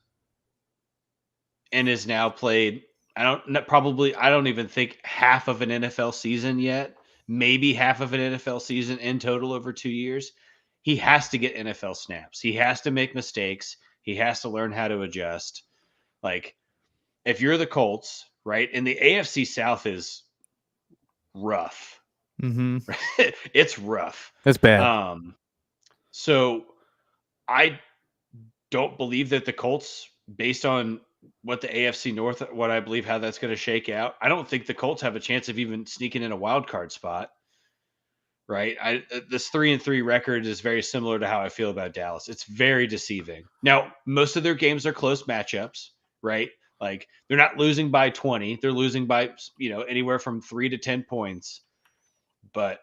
and is now played. I don't even think half of an NFL season yet. Maybe half of an NFL season in total over 2 years. He has to get NFL snaps. He has to make mistakes. He has to learn how to adjust. Like, if you're the Colts, right, and the AFC South is rough. Mm-hmm. It's rough. That's bad. So I don't believe that the Colts, based on what the AFC North, what I believe how that's going to shake out, I don't think the Colts have a chance of even sneaking in a wild card spot. Right. This 3-3 record is very similar to how I feel about Dallas. It's very deceiving. Now, most of their games are close matchups, right? Like they're not losing by 20. They're losing by, anywhere from 3 to 10 points. But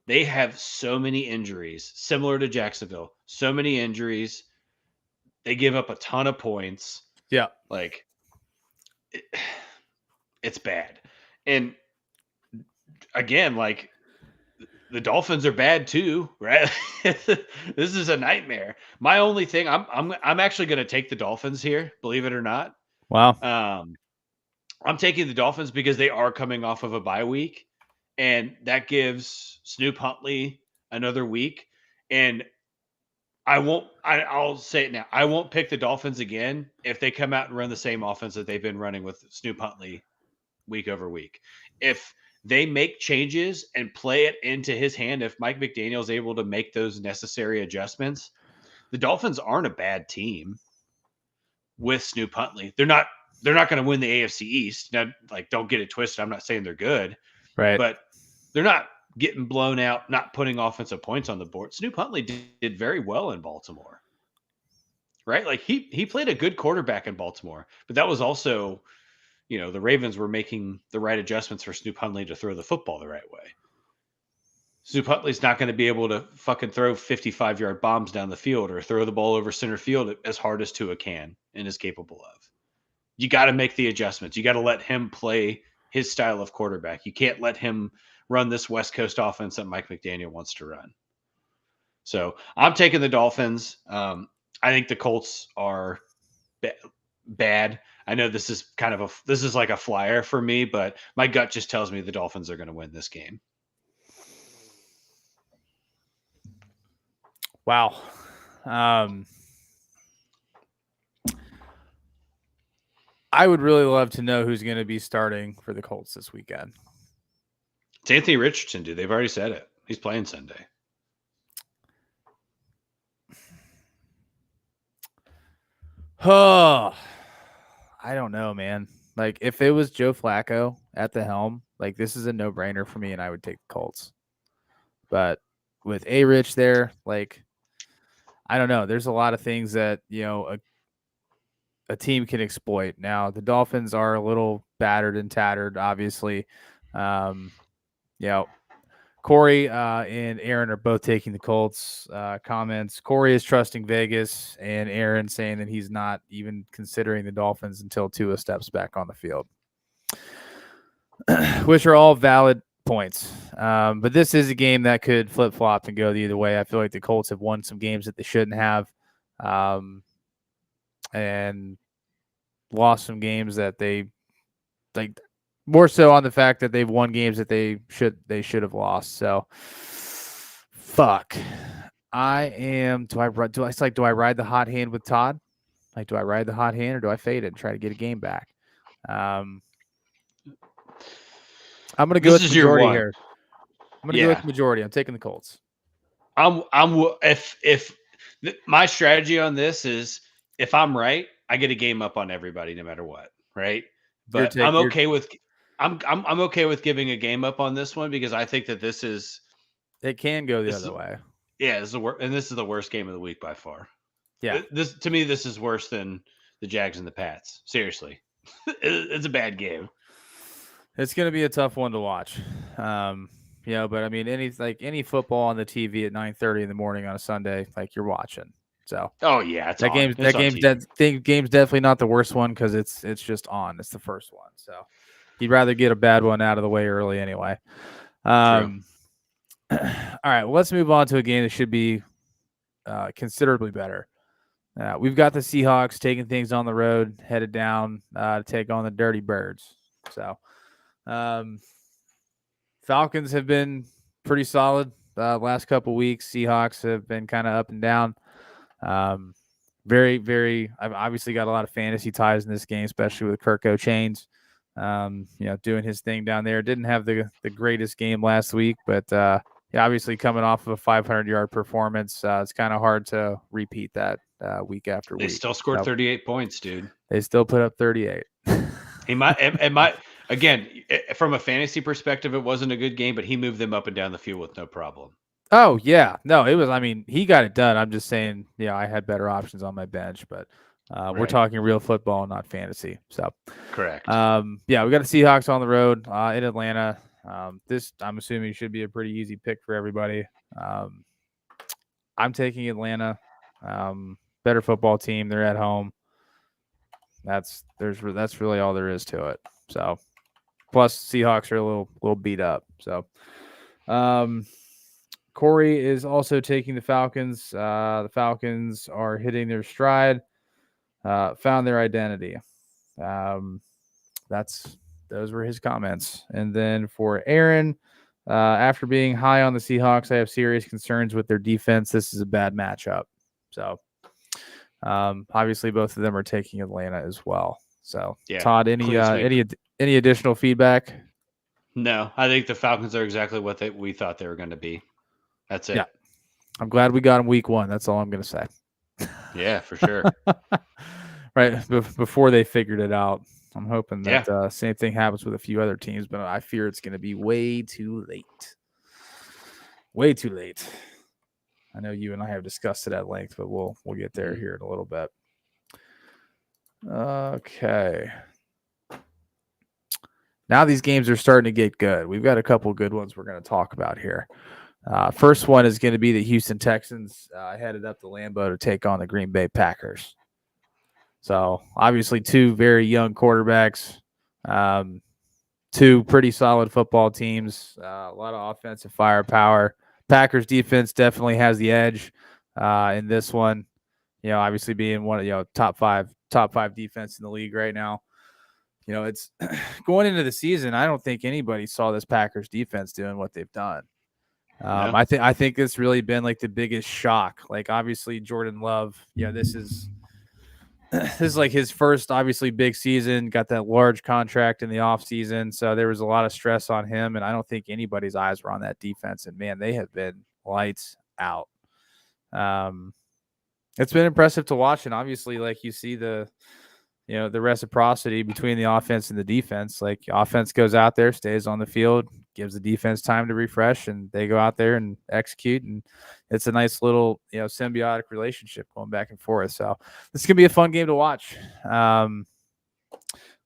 they have so many injuries, similar to Jacksonville. So many injuries. They give up a ton of points. Yeah. Like it's bad. And again, like the Dolphins are bad too, right? This is a nightmare. My only thing, I'm actually going to take the Dolphins here, believe it or not. Wow. I'm taking the Dolphins because they are coming off of a bye week, and that gives Snoop Huntley another week. And I'll say it now. I won't pick the Dolphins again if they come out and run the same offense that they've been running with Snoop Huntley week over week. If they make changes and play it into his hand, if Mike McDaniel is able to make those necessary adjustments, the Dolphins aren't a bad team with Snoop Huntley. They're not going to win the AFC East. Now, like, don't get it twisted. I'm not saying they're good, Right. but they're not getting blown out, not putting offensive points on the board. Snoop Huntley did very well in Baltimore, right? Like he played a good quarterback in Baltimore, but that was also, the Ravens were making the right adjustments for Snoop Huntley to throw the football the right way. Snoop Huntley's not going to be able to fucking throw 55-yard bombs down the field or throw the ball over center field as hard as Tua can and is capable of. You got to make the adjustments. You got to let him play his style of quarterback. You can't let him run this West Coast offense that Mike McDaniel wants to run. So I'm taking the Dolphins. I think the Colts are bad. I know this is like a flyer for me, but my gut just tells me the Dolphins are going to win this game. Wow. I would really love to know who's going to be starting for the Colts this weekend. It's Anthony Richardson, dude. They've already said it. He's playing Sunday. Oh, I don't know, man. Like, if it was Joe Flacco at the helm, like, this is a no-brainer for me, and I would take the Colts. But with A-Rich there, like, I don't know. There's a lot of things that, a team can exploit. Now, the Dolphins are a little battered and tattered, obviously. Corey and Aaron are both taking the Colts. Comments. Corey is trusting Vegas, and Aaron saying that he's not even considering the Dolphins until Tua steps back on the field, which are all valid points. But this is a game that could flip-flop and go the other way. I feel like the Colts have won some games that they shouldn't have, and lost some games that they like. More so on the fact that they've won games that they should have lost. So, fuck. Do I ride the hot hand with Todd? Like, do I ride the hot hand or do I fade it and try to get a game back? I'm gonna go with majority here. I'm gonna go with majority. I'm taking the Colts. My strategy on this is if I'm right, I get a game up on everybody no matter what, right? Your But take, your I'm okay with giving a game up on this one because I think that this is it can go the this other is way. yeah, this is the worst game of the week by far. Yeah, This to me, this is worse than the Jags and the Pats. Seriously, it's a bad game. it's going to be a tough one to watch. But I mean, any football on the TV at 9:30 in the morning on a Sunday, like you're watching. So Oh yeah, it's that on. game's It's that on game's TV. that game's definitely not the worst one because it's just on. It's the first one, so you'd rather get a bad one out of the way early anyway. True. All right, well, let's move on to a game that should be considerably better. We've got the Seahawks taking things on the road, headed down to take on the Dirty Birds. So, Falcons have been pretty solid last couple weeks. Seahawks have been kind of up and down. Very, very. I've obviously got a lot of fantasy ties in this game, especially with Kirk O'Chains. Doing his thing down there. Didn't have the greatest game last week, but obviously coming off of a 500-yard performance, it's kind of hard to repeat that week after They week. still scored 38 points, dude. They still put up 38. He might. It might. Again, from a fantasy perspective, it wasn't a good game, but he moved them up and down the field with no problem. Oh yeah, no, it was. I mean, he got it done. I'm just saying, I had better options on my bench, but we're Right. talking real football, not fantasy. So, Correct. we got the Seahawks on the road in Atlanta. This, I'm assuming, should be a pretty easy pick for everybody. I'm taking Atlanta. Better football team. They're at home. That's really all there is to it. So, plus Seahawks are a little beat up. So, Corey is also taking the Falcons. The Falcons are hitting their stride. Found their identity. Those were his comments. And then for Aaron, after being high on the Seahawks, I have serious concerns with their defense. This is a bad matchup. So, obviously, both of them are taking Atlanta as well. So, Yeah, Todd, any additional feedback? No, I think the Falcons are exactly what we thought they were going to be. That's it. Yeah, I'm glad we got them week 1. That's all I'm going to say. Yeah, for sure. Right before they figured it out. I'm hoping that Yeah. Same thing happens with a few other teams, but I fear it's going to be way too late. Way too late. I know you and I have discussed it at length, but we'll get there here in a little bit. Okay. Now these games are starting to get good. We've got a couple good ones we're going to talk about here. First one is going to be the Houston Texans headed up to Lambeau to take on the Green Bay Packers. So obviously 2 very young quarterbacks, 2 pretty solid football teams, a lot of offensive firepower. Packers defense definitely has the edge in this one. Obviously being one of top five defense in the league right now. It's going into the season. I don't think anybody saw this Packers defense doing what they've done. No. I think it's really been like the biggest shock. Like obviously Jordan Love, this is like his first obviously big season, got that large contract in the offseason. So there was a lot of stress on him. And I don't think anybody's eyes were on that defense. And man, they have been lights out. It's been impressive to watch. And obviously, like you see the reciprocity between the offense and the defense. Like offense goes out there, stays on the field, gives the defense time to refresh, and they go out there and execute. And it's a nice little, symbiotic relationship going back and forth. So this is going to be a fun game to watch. I'm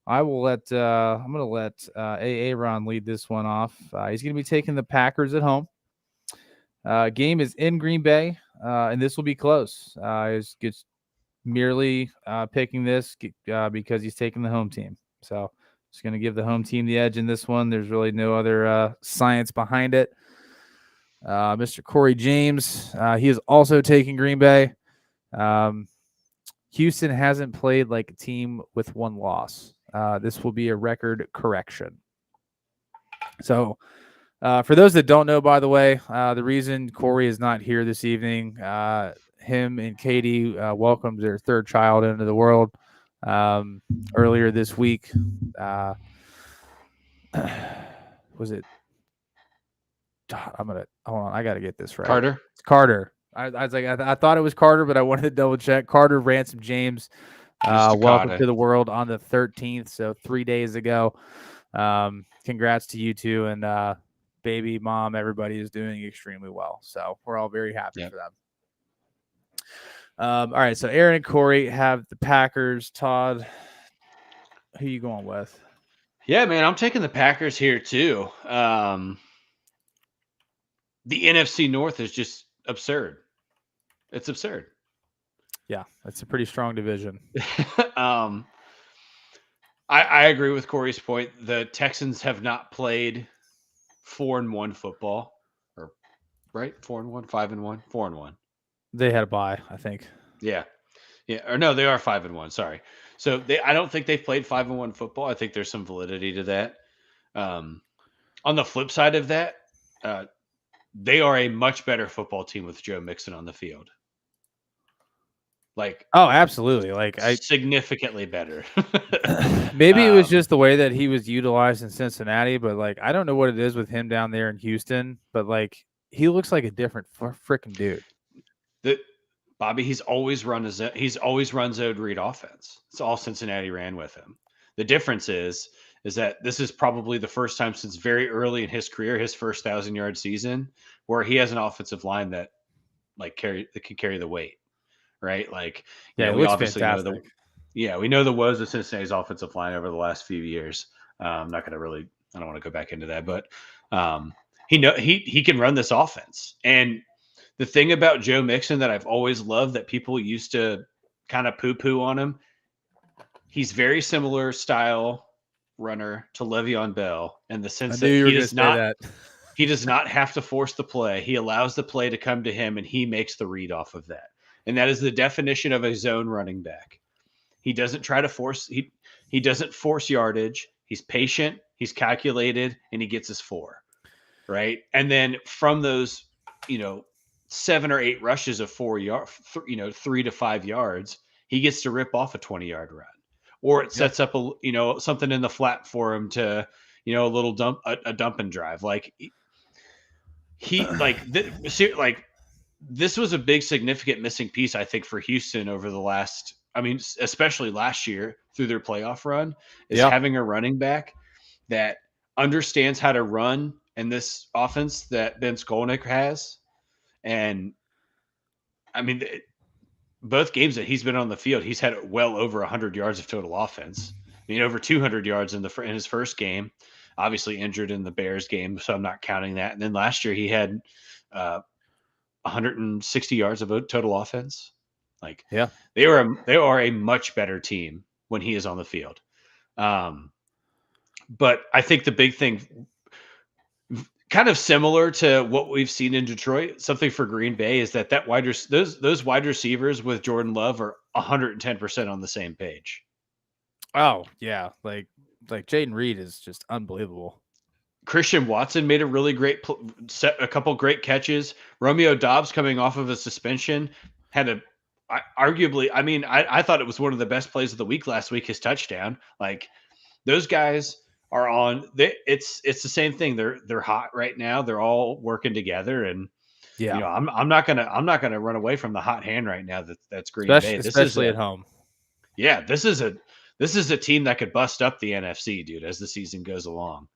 going to let Aaron lead this one off. He's going to be taking the Packers at home. Game is in Green Bay, and this will be close. It's merely picking this because he's taking the home team. So just going to give the home team the edge in this one. There's really no other science behind it. Mr. Corey James, he is also taking Green Bay. Houston hasn't played like a team with 1 loss. This will be a record correction. So for those that don't know, by the way, the reason Corey is not here this evening, him and Katie welcomed their 3rd child into the world earlier this week. Was it hold on. I got to get this right. Carter. It's Carter. I was like, I thought it was Carter, but I wanted to double check. Carter Ransom James. Welcome to the world on the 13th. So 3 days ago. Congrats to you two, and baby mom. Everybody is doing extremely well. So we're all very happy for them. All right. So Aaron and Corey have the Packers. Todd, who you going with? Yeah, man, I'm taking the Packers here too. The NFC North is just absurd. It's absurd. Yeah, it's a pretty strong division. I agree with Corey's point. The Texans have not played 4-1 football, or right? 4-1, 5-1, 4-1. They had a bye, I think. Yeah. Or no, they are 5-1. Sorry. So I don't think they've played 5-1 football. I think there's some validity to that. On the flip side of that, they are a much better football team with Joe Mixon on the field. Like, oh, absolutely. Like, significantly better. Maybe it was just the way that he was utilized in Cincinnati, but like, I don't know what it is with him down there in Houston, but like, he looks like a different freaking dude. Bobby, he's always run zone read offense. It's all Cincinnati ran with him. The difference is that this is probably the first time since very early in his career, his first 1,000-yard season, where he has an offensive line that can carry the weight, right? Like, yeah, we obviously fantastic. we know the woes of Cincinnati's offensive line over the last few years. I'm not going to I don't want to go back into that, but he can run this offense. And the thing about Joe Mixon that I've always loved that people used to kind of poo-poo on him, he's very similar style runner to Le'Veon Bell in the sense that he does not have to force the play. He allows the play to come to him, and he makes the read off of that. And that is the definition of a zone running back. He doesn't try to force he doesn't force yardage. He's patient, he's calculated, and he gets his 4. Right? And then from those, 7 or 8 rushes of 4 yards, 3 to 5 yards, he gets to rip off a 20-yard run, or it sets up something in the flat for him to, a little dump and drive. Like this was a big significant missing piece, I think, for Houston over the last, especially last year through their playoff run, is having a running back that understands how to run in this offense that Ben Skolnick has. And both games that he's been on the field, he's had well over 100 yards of total offense. Over 200 yards in his first game. Obviously injured in the Bears game, so I'm not counting that. And then last year he had 160 yards of total offense. Like, yeah, they are a much better team when he is on the field. But I think the big thing, kind of similar to what we've seen in Detroit, something for Green Bay, is that those wide receivers with Jordan Love are 110% on the same page. Oh yeah, like Jayden Reed is just unbelievable. Christian Watson made a really great a couple great catches. Romeo Doubs, coming off of a suspension, had arguably. I thought it was one of the best plays of the week last week. His touchdown. Like, those guys are on. It's the same thing. They're hot right now. They're all working together, and I'm not gonna run away from the hot hand right now. That's Green Bay, especially at home. Yeah, this is a team that could bust up the NFC, dude, as the season goes along.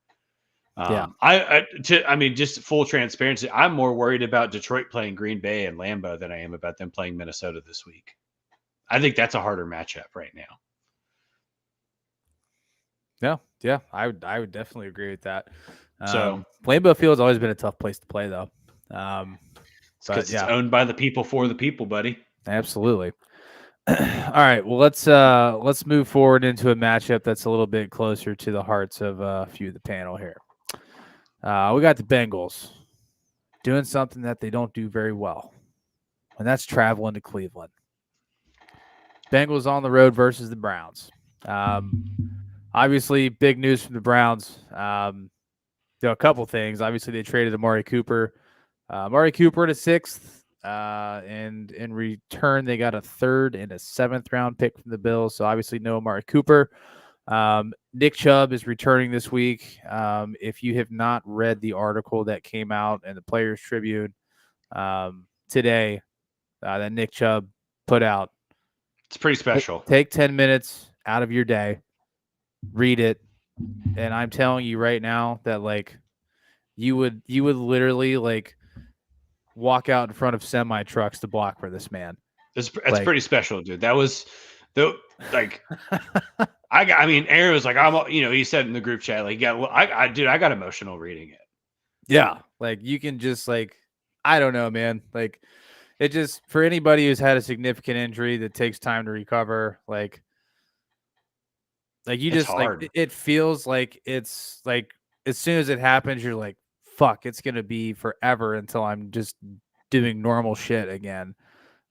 Just full transparency, I'm more worried about Detroit playing Green Bay and Lambeau than I am about them playing Minnesota this week. I think that's a harder matchup right now. Yeah, I would definitely agree with that. So Lambeau Field's always been a tough place to play, though. Because it's owned by the people for the people, buddy. Absolutely. All right, well, let's move forward into a matchup that's a little bit closer to the hearts of a few of the panel here. We got the Bengals doing something that they don't do very well, and that's traveling to Cleveland. Bengals on the road versus the Browns. Obviously, big news from the Browns. A couple things. Obviously, they traded Amari Cooper. Amari Cooper to 6th. And in return, they got a 3rd and a 7th round pick from the Bills. So obviously, no Amari Cooper. Nick Chubb is returning this week. If you have not read the article that came out in the Players Tribune today that Nick Chubb put out, It's pretty special. Take 10 minutes out of your day, read it, and I'm telling you right now that like you would literally like walk out in front of semi trucks to block for this man. That's pretty special, dude. That was the like. I mean, Aaron was like, he said in the group chat, like, I got emotional reading it. Yeah, like you can just like, I don't know, man. Like, it just for anybody who's had a significant injury that takes time to recover, like you just hard. Like it feels like it's like as soon as it happens, you're like, fuck, it's gonna be forever until I'm just doing normal shit again,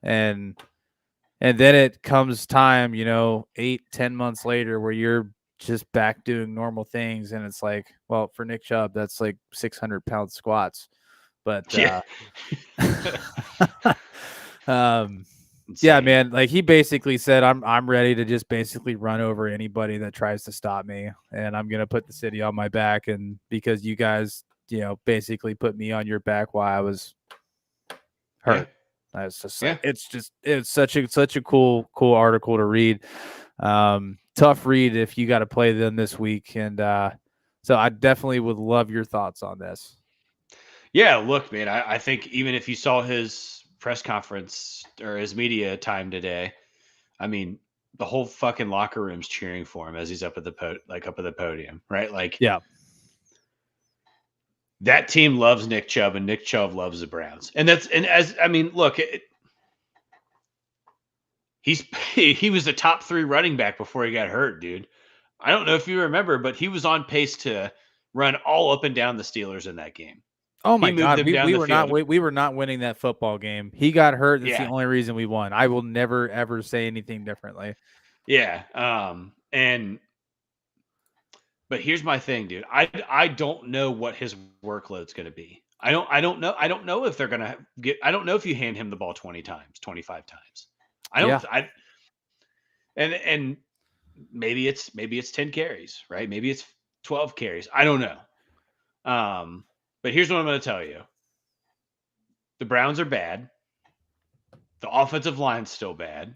and then it comes time, 8-10 months later, where you're just back doing normal things, and it's like, well, for Nick Chubb, that's like 600-pound squats, but yeah. Yeah, man. Like he basically said, I'm ready to just basically run over anybody that tries to stop me, and I'm gonna put the city on my back. And because you guys, basically put me on your back while I was hurt. Yeah. It's just like, it's such a cool article to read. Tough read if you got to play them this week, and so I definitely would love your thoughts on this. Yeah, look, man. I think even if you saw his press conference or his media time today, I mean, the whole fucking locker room's cheering for him as he's up at the podium, right? Like, yeah, that team loves Nick Chubb, and Nick Chubb loves the Browns, look, he was the top 3 running back before he got hurt, dude. I don't know if you remember, but he was on pace to run all up and down the Steelers in that game. Oh my God, we were not winning that football game. He got hurt. That's the only reason we won. I will never ever say anything differently. Yeah. But here's my thing, dude. I don't know what his workload's going to be. I don't know. I don't know if they're going to I don't know if you hand him the ball 20 times, 25 times. And maybe it's 10 carries, right? Maybe it's 12 carries. I don't know. But here's what I'm going to tell you. The Browns are bad. The offensive line's still bad.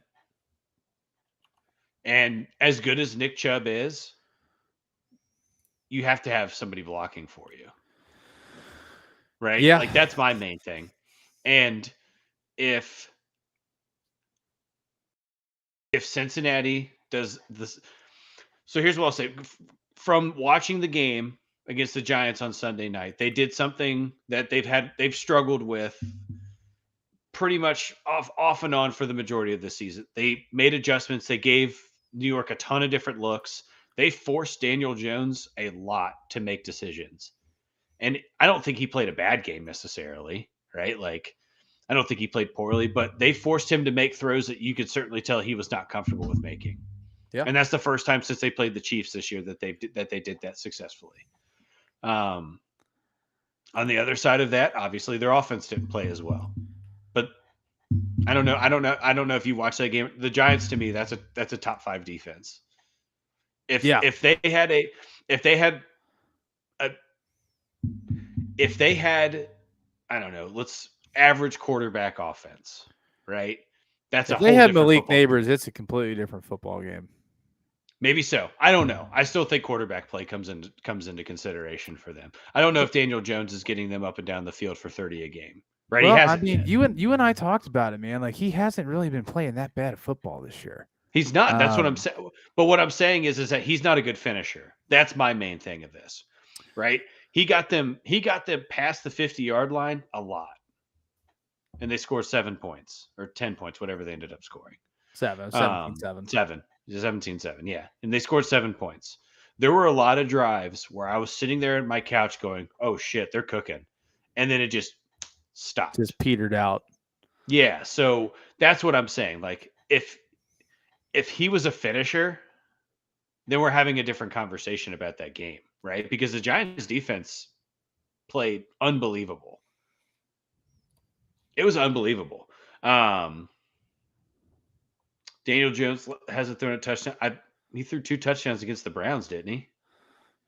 And as good as Nick Chubb is, you have to have somebody blocking for you. Right? Yeah. Like, that's my main thing. And if Cincinnati does this. So here's what I'll say. From watching the game against the Giants on Sunday night, they did something that they've struggled with pretty much off and on for the majority of the season. They made adjustments. They gave New York a ton of different looks. They forced Daniel Jones a lot to make decisions. And I don't think he played a bad game necessarily, right? Like, I don't think he played poorly, but they forced him to make throws that you could certainly tell he was not comfortable with making. Yeah. And that's the first time since they played the Chiefs this year that they did that successfully. On the other side of that, obviously their offense didn't play as well. But I don't know if you watched that game. The Giants, to me, that's a top 5 defense. If they had I don't know, let's average quarterback offense, right? That's if they had Malik Neighbors, it's a completely different football game. Maybe so. I don't know. I still think quarterback play comes into consideration for them. I don't know if Daniel Jones is getting them up and down the field for 30 a game. Right? Well, he hasn't. I mean, you and I talked about it, man. Like, he hasn't really been playing that bad at football this year. He's not. That's what I'm saying. But what I'm saying is that he's not a good finisher. That's my main thing of this. Right? He got them past the 50-yard line a lot. And they scored 7 points or 10 points, whatever they ended up scoring. 17-7. 17-7, yeah. And they scored 7 points. There were a lot of drives where I was sitting there on my couch going, oh, shit, they're cooking. And then it just stopped. Just petered out. Yeah, so that's what I'm saying. Like, if he was a finisher, then we're having a different conversation about that game, right? Because the Giants' defense played unbelievable. It was unbelievable. Daniel Jones hasn't thrown a touchdown. He threw 2 touchdowns against the Browns, didn't he?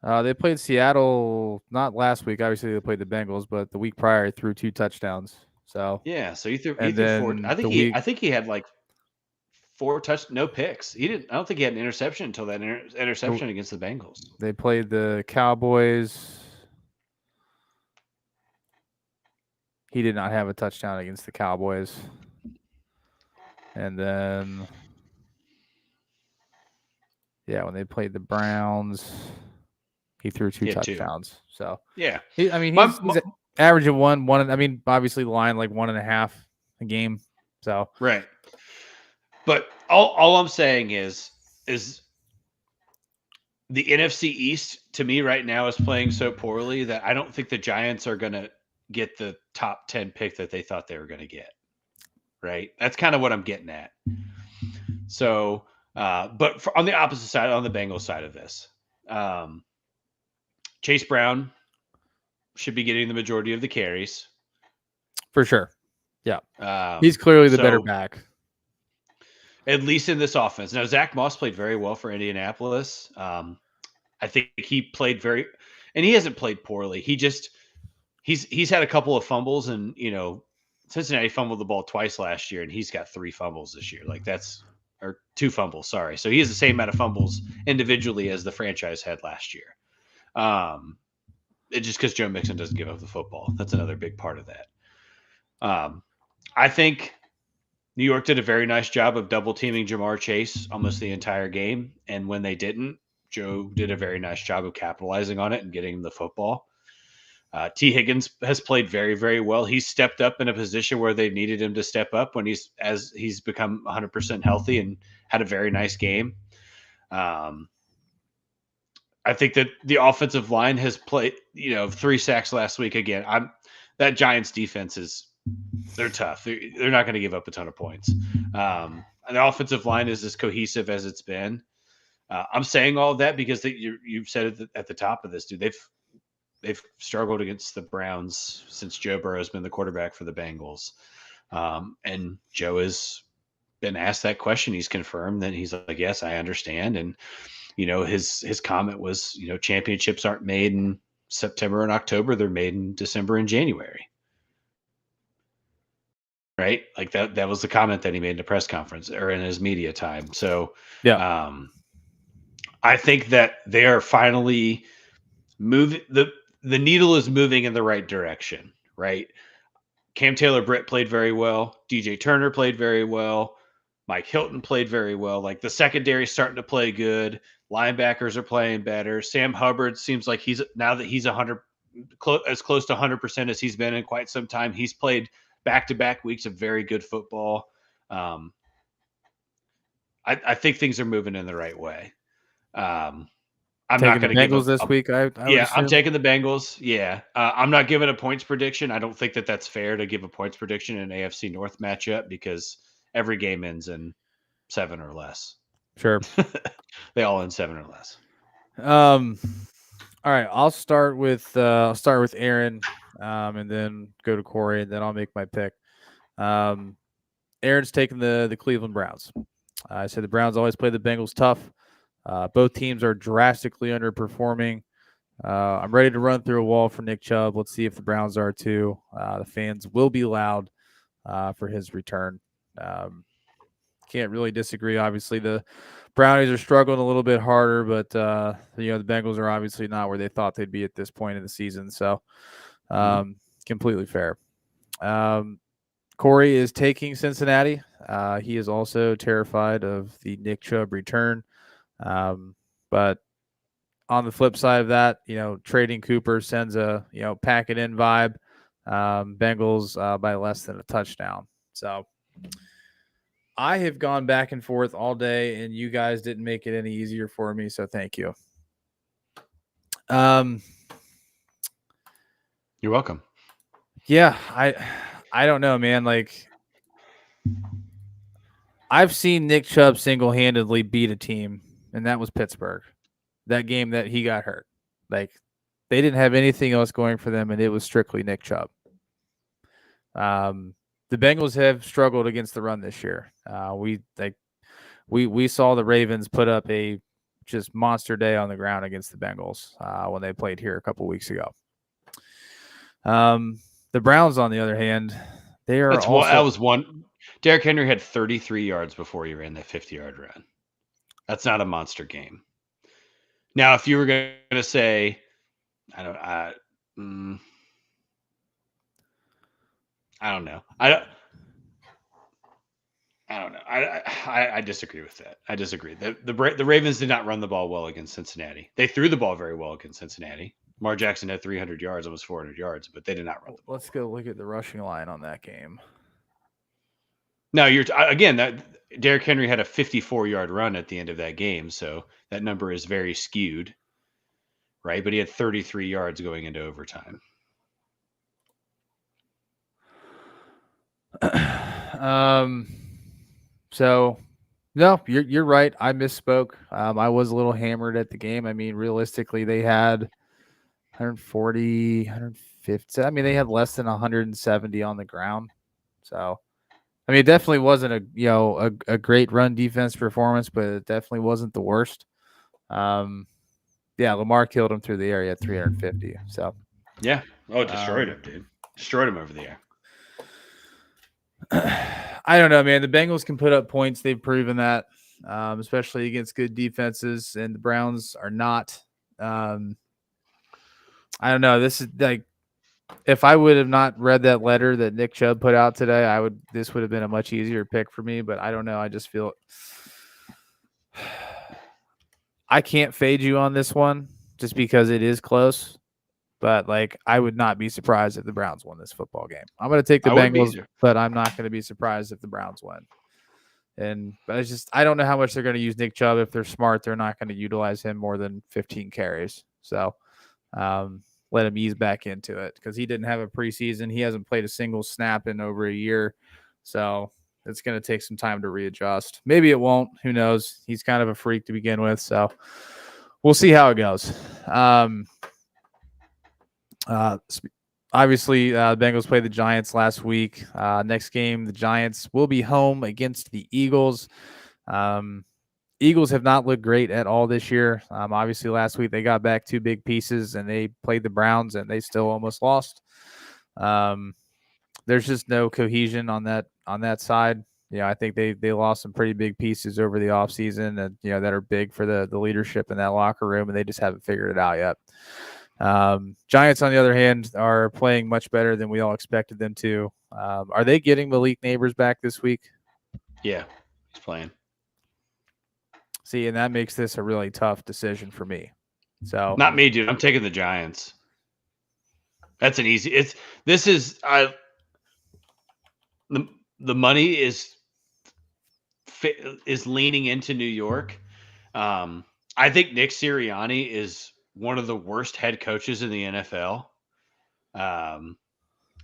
They played Seattle not last week. Obviously, they played the Bengals, but the week prior, he threw 2 touchdowns. So, Yeah, so he and threw 4. then the week I think he had like 4 no picks. I don't think he had an interception until that interception against the Bengals. they played the Cowboys. He did not have a touchdown against the Cowboys. And then, yeah, when they played the Browns, he threw 2 touchdowns. 2. So, yeah, he's averaging one. I mean, obviously, the line like 1.5 a game. So, right. But all I'm saying is the NFC East to me right now is playing so poorly that I don't think the Giants are going to get the top 10 pick that they thought they were going to get. Right. That's kind of what I'm getting at. So, but on the opposite side, on the Bengals side of this, Chase Brown should be getting the majority of the carries. For sure. Yeah. He's clearly the better back. At least in this offense. Now, Zach Moss played very well for Indianapolis. I think he played and he hasn't played poorly. He's had a couple of fumbles, and Cincinnati fumbled the ball twice last year, and he's got 3 fumbles this year. Like or 2 fumbles. Sorry. So he has the same amount of fumbles individually as the franchise had last year. It's just because Joe Mixon doesn't give up the football. That's another big part of that. I think New York did a very nice job of double teaming Jamar Chase almost the entire game. And when they didn't, Joe did a very nice job of capitalizing on it and getting him the football. T. Higgins has played very, very well. He's stepped up in a position where they needed him to step up when he's become 100% healthy and had a very nice game. I think that the offensive line has played, 3 sacks last week. Again, that Giants defense they're tough. They're not going to give up a ton of points. And the offensive line is as cohesive as it's been. I'm saying all of that because you've said it at the top of this, dude. They've struggled against the Browns since Joe Burrow has been the quarterback for the Bengals. And Joe has been asked that question. He's confirmed that he's like, yes, I understand. And, his comment was, championships aren't made in September and October. They're made in December and January. Right? Like that was the comment that he made in the press conference or in his media time. So, yeah. I think that they are finally moving. The needle is moving in the right direction, right? Cam Taylor-Britt played very well. DJ Turner played very well. Mike Hilton played very well. Like the secondary is starting to play good. Linebackers are playing better. Sam Hubbard seems like now that he's as close to 100% as he's been in quite some time. He's played back-to-back weeks of very good football. I think things are moving in the right way. I'm not going to give Bengals this week. I'm taking the Bengals. Yeah, I'm not giving a points prediction. I don't think that that's fair to give a points prediction in an AFC North matchup because every game ends in 7 or less. Sure, they all end 7 or less. All right, I'll start with Aaron, and then go to Corey, and then I'll make my pick. Aaron's taking the Cleveland Browns. I said the Browns always play the Bengals tough. Both teams are drastically underperforming. I'm ready to run through a wall for Nick Chubb. Let's see if the Browns are too. The fans will be loud for his return. Can't really disagree. Obviously, the Brownies are struggling a little bit harder, but the Bengals are obviously not where they thought they'd be at this point in the season. So, completely fair. Corey is taking Cincinnati. He is also terrified of the Nick Chubb return. But on the flip side of that, trading Cooper sends a, pack it in vibe. Bengals by less than a touchdown. So I have gone back and forth all day, and you guys didn't make it any easier for me. So thank you. You're welcome. Yeah, I don't know, man. Like, I've seen Nick Chubb single-handedly beat a team, and that was Pittsburgh. That game that he got hurt. Like, they didn't have anything else going for them, and it was strictly Nick Chubb. The Bengals have struggled against the run this year. We saw the Ravens put up a just monster day on the ground against the Bengals when they played here a couple weeks ago. The Browns, on the other hand, they are that was one. Derrick Henry had 33 yards before he ran that 50-yard run. That's not a monster game. Now, if you were going to say, I don't know. I don't know. I disagree with that. I disagree. The Ravens did not run the ball well against Cincinnati. They threw the ball very well against Cincinnati. Lamar Jackson had 300 yards, almost 400 yards, but they did not run the ball. Let's go look at the rushing line on that game. No, that Derrick Henry had a 54-yard run at the end of that game, so that number is very skewed, right? But he had 33 yards going into overtime. So no, you're right. I misspoke. I was a little hammered at the game. I mean, realistically, they had 140, 150. I mean, they had less than 170 on the ground. So, I mean, it definitely wasn't a great run defense performance, but it definitely wasn't the worst. Yeah, Lamar killed him through the air at 350. So, yeah, it destroyed him, dude. Destroyed him over the air. I don't know, man. The Bengals can put up points. They've proven that, especially against good defenses, and the Browns are not. I don't know. This is like, if I would have not read that letter that Nick Chubb put out today, this would have been a much easier pick for me, but I don't know. I just feel I can't fade you on this one just because it is close. But, like, I would not be surprised if the Browns won this football game. I'm going to take the Bengals, but I'm not going to be surprised if the Browns win. But I don't know how much they're going to use Nick Chubb. If they're smart, they're not going to utilize him more than 15 carries. So, let him ease back into it because he didn't have a preseason. He hasn't played a single snap in over a year. So, it's going to take some time to readjust. Maybe it won't. Who knows? He's kind of a freak to begin with. So, we'll see how it goes. Obviously, the Bengals played the Giants last week. Next game, the Giants will be home against the Eagles. Eagles have not looked great at all this year. Obviously, last week they got back 2 big pieces and they played the Browns and they still almost lost. There's just no cohesion on that side. I think they lost some pretty big pieces over the offseason and that are big for the leadership in that locker room, and they just haven't figured it out yet. Giants, on the other hand, are playing much better than we all expected them to. Are they getting Malik Neighbors back this week? Yeah, he's playing. See, and that makes this a really tough decision for me. So not me, dude. I'm taking the Giants. That's an easy. The money is leaning into New York. I think Nick Sirianni is one of the worst head coaches in the NFL.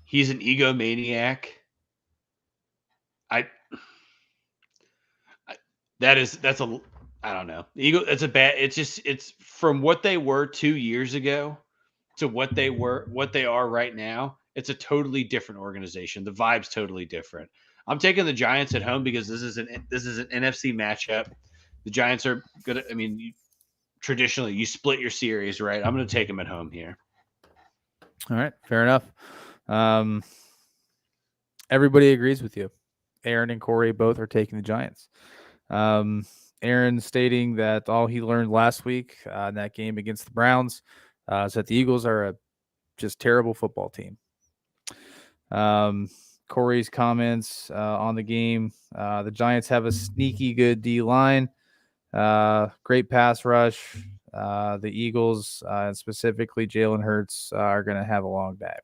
He's an egomaniac. I don't know. It's from what they were 2 years ago to what they are right now. It's a totally different organization. The vibe's totally different. I'm taking the Giants at home because this is an NFC matchup. The Giants are good. Traditionally, you split your series, right? I'm going to take them at home here. All right, fair enough. Everybody agrees with you. Aaron and Corey both are taking the Giants. Aaron stating that all he learned last week in that game against the Browns is that the Eagles are a just terrible football team. Corey's comments on the game. The Giants have a sneaky good D-line. Great pass rush. The Eagles, and specifically Jalen Hurts, are going to have a long day.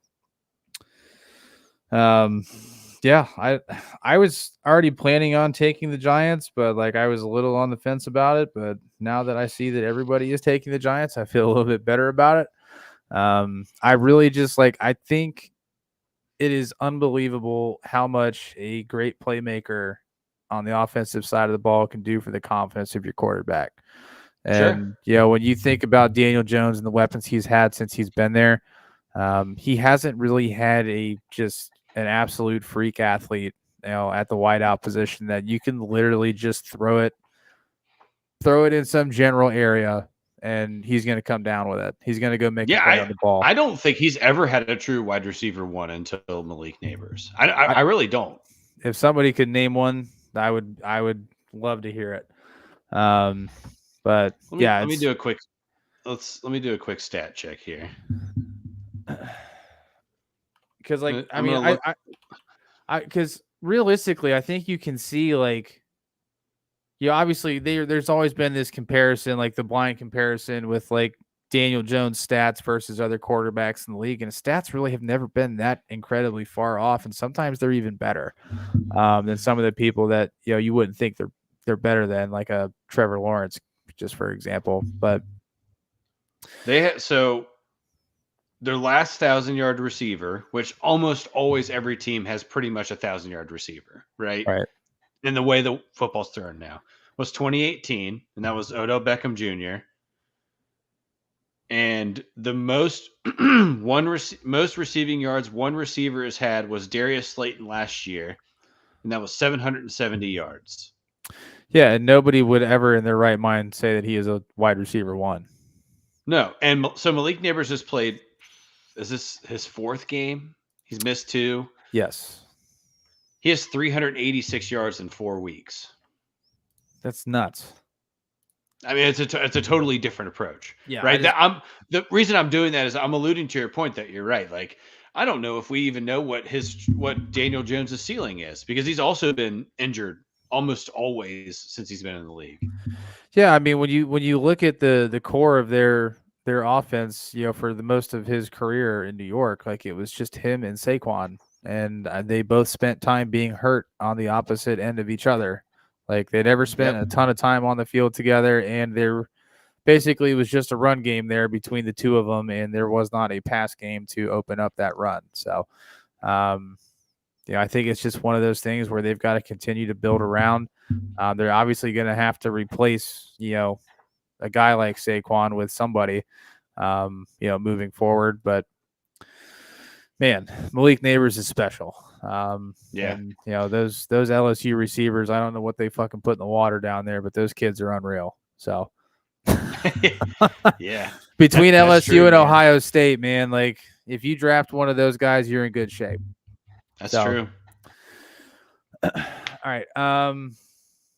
Yeah, I was already planning on taking the Giants, but I was a little on the fence about it. But now that I see that everybody is taking the Giants, I feel a little bit better about it. I really just I think it is unbelievable how much a great playmaker on the offensive side of the ball can do for the confidence of your quarterback. And, when you think about Daniel Jones and the weapons he's had since he's been there, he hasn't really had an absolute freak athlete, at the wideout position that you can literally just throw it throw it in some general area, and he's going to come down with it. He's going to go make a play on the ball. I don't think he's ever had a true wide receiver one until Malik Neighbors. I really don't. If somebody could name one, I would love to hear it. But let me do a quick stat check here. Because because realistically, I think you can see obviously there's always been this comparison, like the blind comparison with like Daniel Jones' stats versus other quarterbacks in the league, and his stats really have never been that incredibly far off, and sometimes they're even better than some of the people that you wouldn't think they're better than, like a Trevor Lawrence, just for example. But so their last 1,000-yard receiver, which almost always every team has pretty much a 1,000-yard receiver, right? Right. In the way the football's thrown now, was 2018, and that was Odell Beckham Jr. And the most most receiving yards one receiver has had was Darius Slayton last year, and that was 770 yards. Yeah, and nobody would ever in their right mind say that he is a wide receiver one. No, and so Malik Neighbors has played. Is this his fourth game? He's missed 2. Yes. He has 386 yards in 4 weeks. That's nuts. I mean, it's a totally different approach. Yeah. Right. The reason I'm doing that is I'm alluding to your point that you're right. Like, I don't know if we even know what Daniel Jones' ceiling is, because he's also been injured almost always since he's been in the league. Yeah, I mean, when you look at the core of their offense, for the most of his career in New York, like it was just him and Saquon, and they both spent time being hurt on the opposite end of each other. Like they never spent a ton of time on the field together, and there basically was just a run game there between the two of them, and there was not a pass game to open up that run. So, I think it's just one of those things where they've got to continue to build around. They're obviously going to have to replace, a guy like Saquon with somebody, moving forward. But man, Malik Neighbors is special. And those LSU receivers, I don't know what they fucking put in the water down there, but those kids are unreal. So yeah, between LSU true, and Ohio State, man, like if you draft one of those guys, you're in good shape. That's true. All right.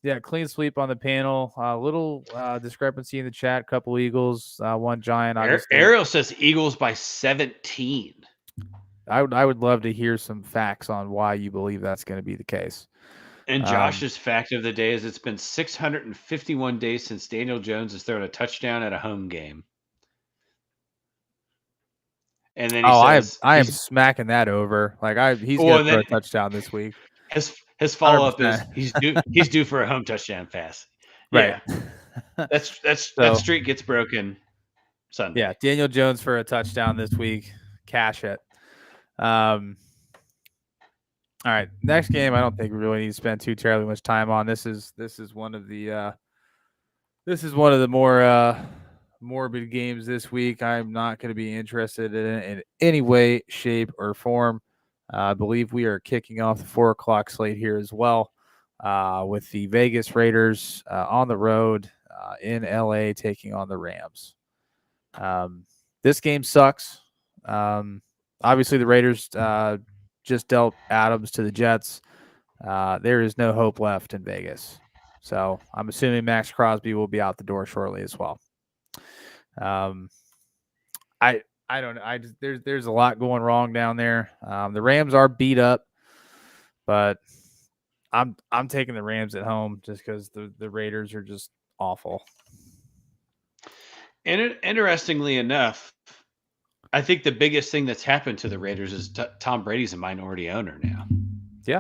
Yeah, clean sweep on the panel. Little discrepancy in the chat. Couple Eagles, one Giant. Ariel says Eagles by 17. I would love to hear some facts on why you believe that's going to be the case. And Josh's fact of the day is it's been 651 days since Daniel Jones has thrown a touchdown at a home game. And then he says, I am smacking that over. Like he's going to throw a touchdown this week. His follow up is he's due for a home touchdown pass. Right. Yeah. That streak gets broken Sunday. Yeah, Daniel Jones for a touchdown this week. Cash it. All right, next game. I don't think we really need to spend too terribly much time on. This is one of the more morbid games this week. I'm not going to be interested in any way, shape, or form. I believe we are kicking off the 4:00 slate here as well, with the Vegas Raiders on the road in LA taking on the Rams. This game sucks. Obviously, the Raiders just dealt Adams to the Jets. There is no hope left in Vegas. So I'm assuming Max Crosby will be out the door shortly as well. I don't know. There's a lot going wrong down there. The Rams are beat up, but I'm taking the Rams at home just because the Raiders are just awful. And interestingly enough, I think the biggest thing that's happened to the Raiders is Tom Brady's a minority owner now. Yeah.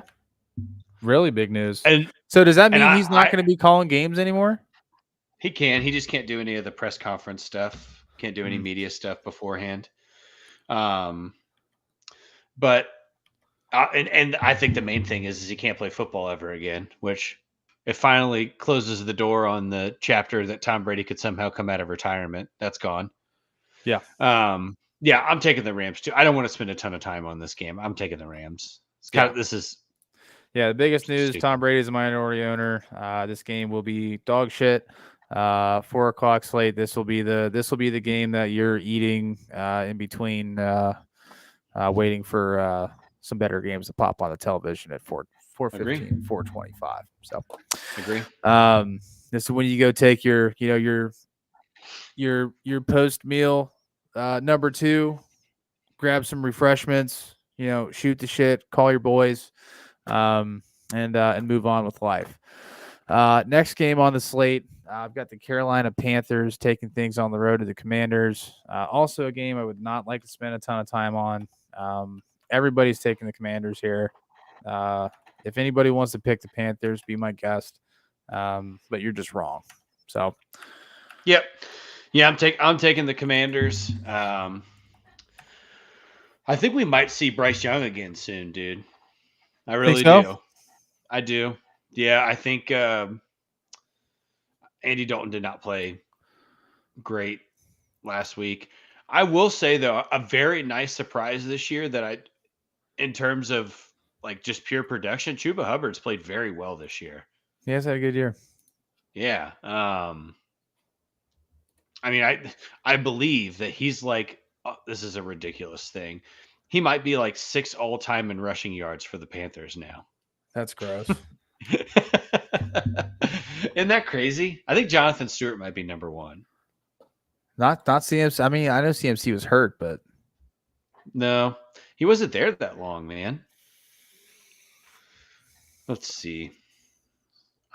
Really big news. And so does that mean he's not going to be calling games anymore? He can. He just can't do any of the press conference stuff. Can't do any media stuff beforehand. But I think the main thing is he can't play football ever again, which it finally closes the door on the chapter that Tom Brady could somehow come out of retirement. That's gone. Yeah. Yeah, I'm taking the Rams too. I don't want to spend a ton of time on this game. I'm taking the Rams. The biggest news, Tom Brady is a minority owner. This game will be dog shit. 4 o'clock slate. This will be the game that you're eating in between, waiting for some better games to pop on the television at 4:15, 4:25. So, Agree. This is when you go take your post meal number 2, grab some refreshments, shoot the shit, call your boys, and move on with life. Next game on the slate, I've got the Carolina Panthers taking things on the road to the Commanders. Also a game I would not like to spend a ton of time on. Everybody's taking the Commanders here. If anybody wants to pick the Panthers, be my guest. But you're just wrong. So, yep, yeah, I'm taking the Commanders. I think we might see Bryce Young again soon, dude. I really do. I do. Yeah, I think Andy Dalton did not play great last week. I will say though, a very nice surprise this year that in terms of like just pure production, Chuba Hubbard's played very well this year. He has had a good year. Yeah. I mean, I believe that he's like, this is a ridiculous thing. He might be like 6th all-time in rushing yards for the Panthers now. That's gross. Isn't that crazy? I think Jonathan Stewart might be number 1. Not CMC. I mean, I know CMC was hurt, but no, he wasn't there that long, man. Let's see.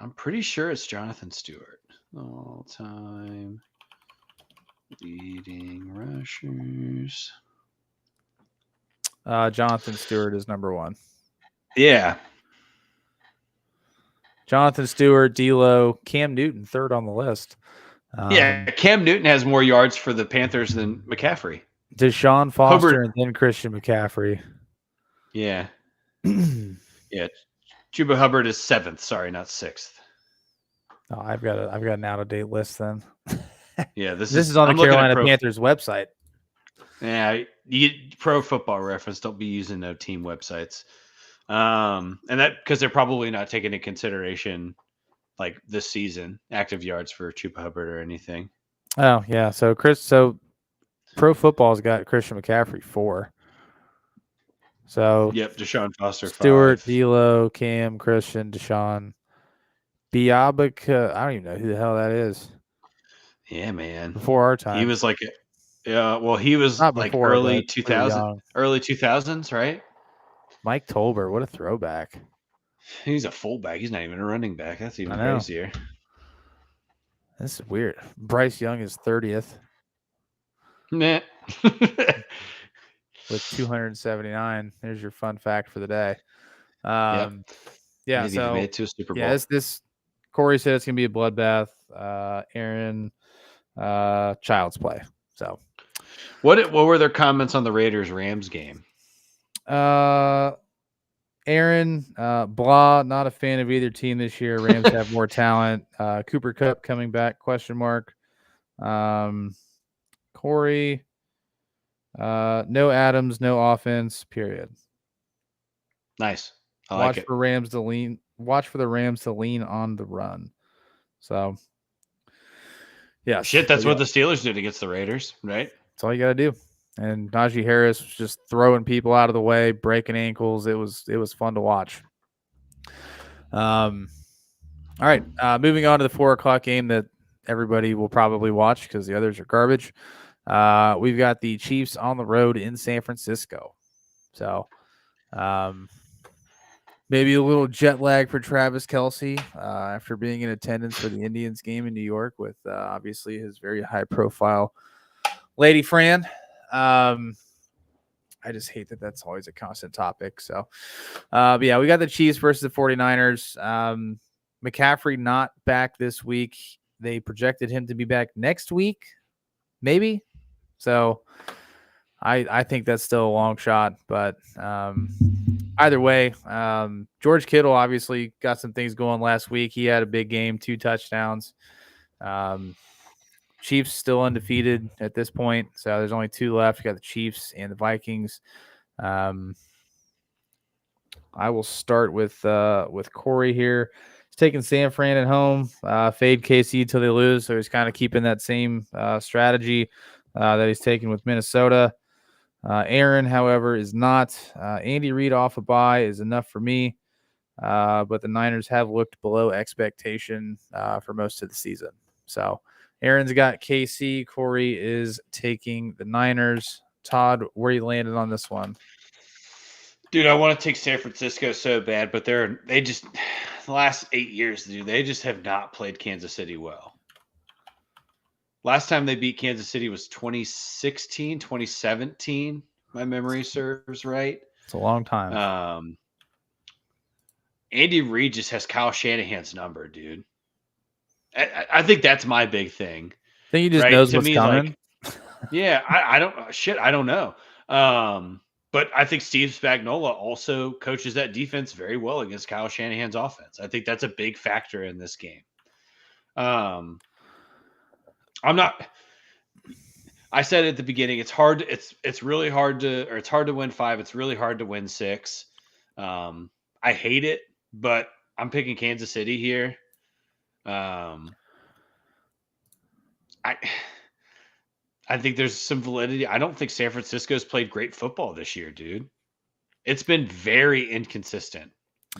I'm pretty sure it's Jonathan Stewart. All-time leading rushers. Jonathan Stewart is number 1. Yeah. Jonathan Stewart, D'Lo, Cam Newton, 3rd on the list. Yeah, Cam Newton has more yards for the Panthers than McCaffrey. Deshaun Foster Hubbard, and then Christian McCaffrey. Yeah. Yeah. Chuba Hubbard is 7th. Sorry, not 6th. Oh, I've got an out-of-date list then. Yeah, this is on the Carolina Panthers website. Yeah, Pro Football Reference. Don't be using no team websites. And that because they're probably not taking into consideration like this season active yards for Chuba Hubbard or anything. Oh yeah, so Pro Football's got Christian McCaffrey 4. So yep, Deshaun Foster Stewart, 5. D'Lo, Cam, Christian, Deshaun, Biabaka. I don't even know who the hell that is. Yeah, man. Before our time, he was like, he was not like before, early 2000s, right? Mike Tolbert, what a throwback. He's a fullback. He's not even a running back. That's even crazier. This is weird. Bryce Young is 30th. Nah. With 279. There's your fun fact for the day. Yep. Yeah, maybe so made it to a Super Bowl. Yeah, this Corey said it's gonna be a bloodbath. Aaron, child's play. So, what were their comments on the Raiders-Rams game? Aaron, blah, not a fan of either team this year. Rams have more talent. Cooper Kupp coming back? ? Corey, no Adams, no offense. Period. Nice. Watch for the Rams to lean on the run. So, yeah. Shit, that's what the Steelers did against the Raiders, right? That's all you got to do. And Najee Harris was just throwing people out of the way, breaking ankles. It was fun to watch. All right. Moving on to the 4 o'clock game that everybody will probably watch because the others are garbage. We've got the Chiefs on the road in San Francisco. So, maybe a little jet lag for Travis Kelce after being in attendance for the Indians game in New York with obviously his very high profile Lady Fran. I just hate that that's always a constant topic. So, but yeah, we got the Chiefs versus the 49ers. McCaffrey not back this week. They projected him to be back next week, maybe. So I think that's still a long shot, but either way, George Kittle obviously got some things going last week. He had a big game, 2 touchdowns. Chiefs still undefeated at this point, so there's only 2 left. You got the Chiefs and the Vikings. I will start with Corey here. taking San Fran at home, fade KC till they lose. So he's kind of keeping that same strategy that he's taking with Minnesota. Aaron, however, is not. Andy Reid off a bye is enough for me. But the Niners have looked below expectation for most of the season. So Aaron's got KC. Corey is taking the Niners. Todd, where you landed on this one? Dude, I want to take San Francisco so bad, but they just the last 8 years, dude, they just have not played Kansas City well. Last time they beat Kansas City was 2016, 2017. My memory serves right. It's a long time. Andy Reid just has Kyle Shanahan's number, dude. I think that's my big thing. I think he just knows what's coming. Yeah, I don't know. But I think Steve Spagnuolo also coaches that defense very well against Kyle Shanahan's offense. I think that's a big factor in this game. I said at the beginning, it's hard. It's really hard to, or it's hard to win 5. It's really hard to win 6. I hate it, but I'm picking Kansas City here. I think there's some validity. I don't think San Francisco's played great football this year, dude. It's been very inconsistent.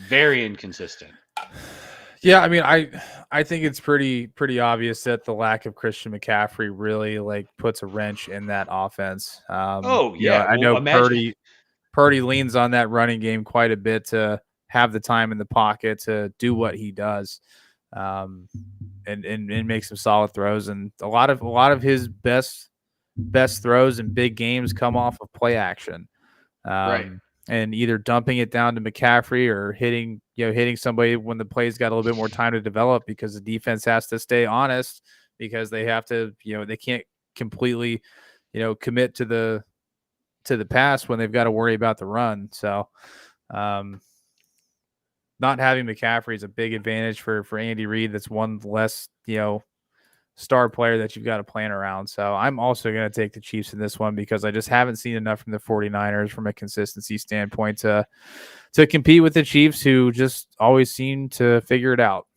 Very inconsistent. Yeah, I mean, I think it's pretty obvious that the lack of Christian McCaffrey really puts a wrench in that offense. I know Purdy leans on that running game quite a bit to have the time in the pocket to do what he does, and make some solid throws. And a lot of his best throws in big games come off of play action. Right. And either dumping it down to McCaffrey or hitting somebody when the play's got a little bit more time to develop, because the defense has to stay honest, because they have to, they can't completely, commit to the pass when they've got to worry about the run. So, not having McCaffrey is a big advantage for Andy Reid. That's one less, star player that you've got to plan around. So I'm also going to take the Chiefs in this one, because I just haven't seen enough from the 49ers from a consistency standpoint to compete with the Chiefs, who just always seem to figure it out.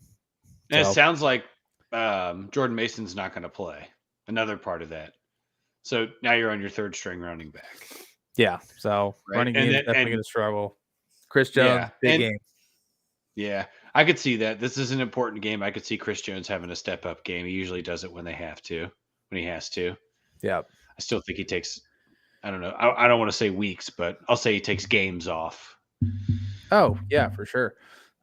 And it sounds like Jordan Mason's not going to play. Another part of that. So now you're on your third string running back. Yeah. So running game is definitely going to struggle. Chris Jones, big game. Yeah, I could see that. This is an important game. I could see Chris Jones having a step-up game. He usually does it when he has to. Yeah. I still think he takes, I don't know, I don't want to say weeks, but I'll say he takes games off. Oh, yeah, for sure.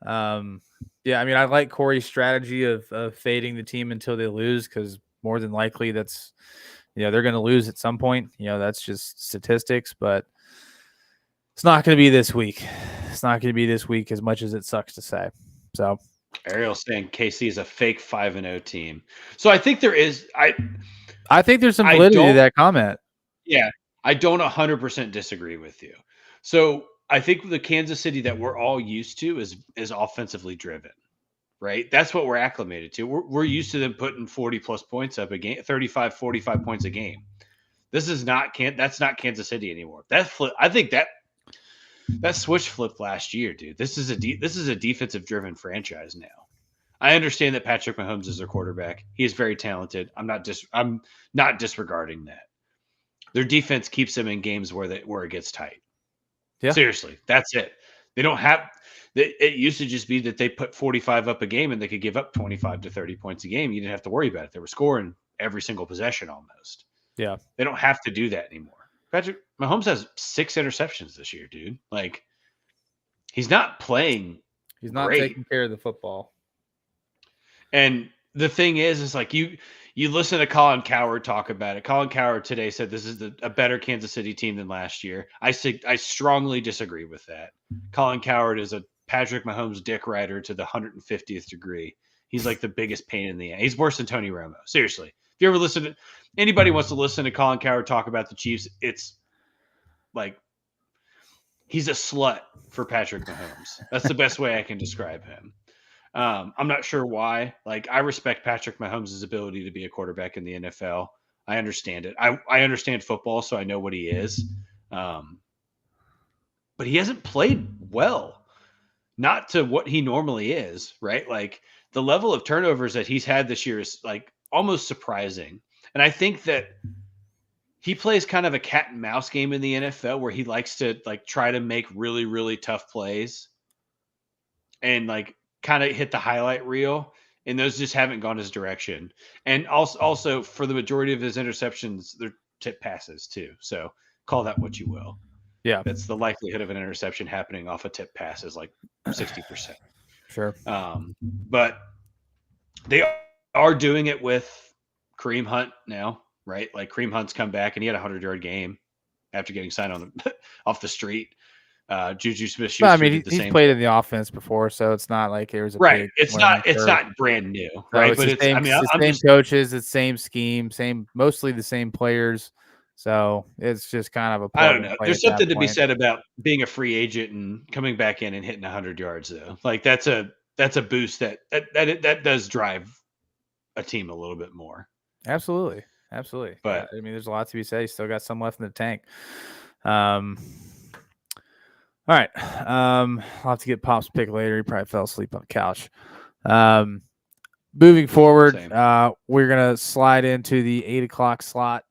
Yeah, I mean, I like Corey's strategy of fading the team until they lose, because more than likely that's, they're going to lose at some point. That's just statistics, but it's not going to be this week. It's not going to be this week, as much as it sucks to say. So Ariel's saying KC is a fake 5-0 team. So I think there is. I think there's some validity to that comment. Yeah, I don't 100% disagree with you. So I think the Kansas City that we're all used to is offensively driven, right? That's what we're acclimated to. We're used to them putting 40+ points up a game, 35, 45 points a game. That's not Kansas City anymore. I think that switch flipped last year, dude. This is a defensive driven franchise now. I understand that Patrick Mahomes is their quarterback. He is very talented. I'm not disregarding that. Their defense keeps them in games where it gets tight. Yeah. Seriously, that's it. They don't have. It used to just be that they put 45 up a game and they could give up 25 to 30 points a game. You didn't have to worry about it. They were scoring every single possession almost. Yeah, they don't have to do that anymore. Patrick Mahomes has 6 interceptions this year, dude. Like, he's not playing. He's not taking care of the football. And the thing is like you listen to Colin Cowherd talk about it. Colin Cowherd today said this is a better Kansas City team than last year. I strongly disagree with that. Colin Cowherd is a Patrick Mahomes dick rider to the 150th degree. He's like the biggest pain in the ass. He's worse than Tony Romo. Seriously. If you ever listen to anybody wants to listen to Colin Cowherd talk about the Chiefs, it's like he's a slut for Patrick Mahomes. That's the best way I can describe him. I'm not sure why. Like, I respect Patrick Mahomes' ability to be a quarterback in the NFL. I understand it. I understand football, so I know what he is. But he hasn't played well. not to what he normally is, right? Like the level of turnovers that he's had this year is like almost surprising. And I think that he plays kind of a cat and mouse game in the NFL where he likes to like try to make really, really tough plays and like kind of hit the highlight reel. And those just haven't gone his direction. And also for the majority of his interceptions, they're tip passes too. So call that what you will. Yeah, That's the likelihood of an interception happening off a tip pass is like 60%. sure. But they are doing it with Kareem Hunt now, right? Like Kareem Hunt's come back and he had a 100-yard game after getting signed on the off the street. Juju But I Smith-Schuster mean, did the he's same played thing. in the offense before, so it's not like it was a Right. big It's learning curve. not brand new, So right? it's But the it's same, I mean, it's the I'm same just coaches, it's same scheme, mostly the same players. So it's just kind of a I plug don't and know. play There's at that something to be point. said about being a free agent and coming back in and hitting 100 yards though. Like that's a boost that does drive a team a little bit more. Absolutely. Absolutely. But I mean, there's a lot to be said. He's still got some left in the tank. All right. I'll have to get Pop's pick later. He probably fell asleep on the couch. Moving forward, same. we're gonna slide into the 8 o'clock slot.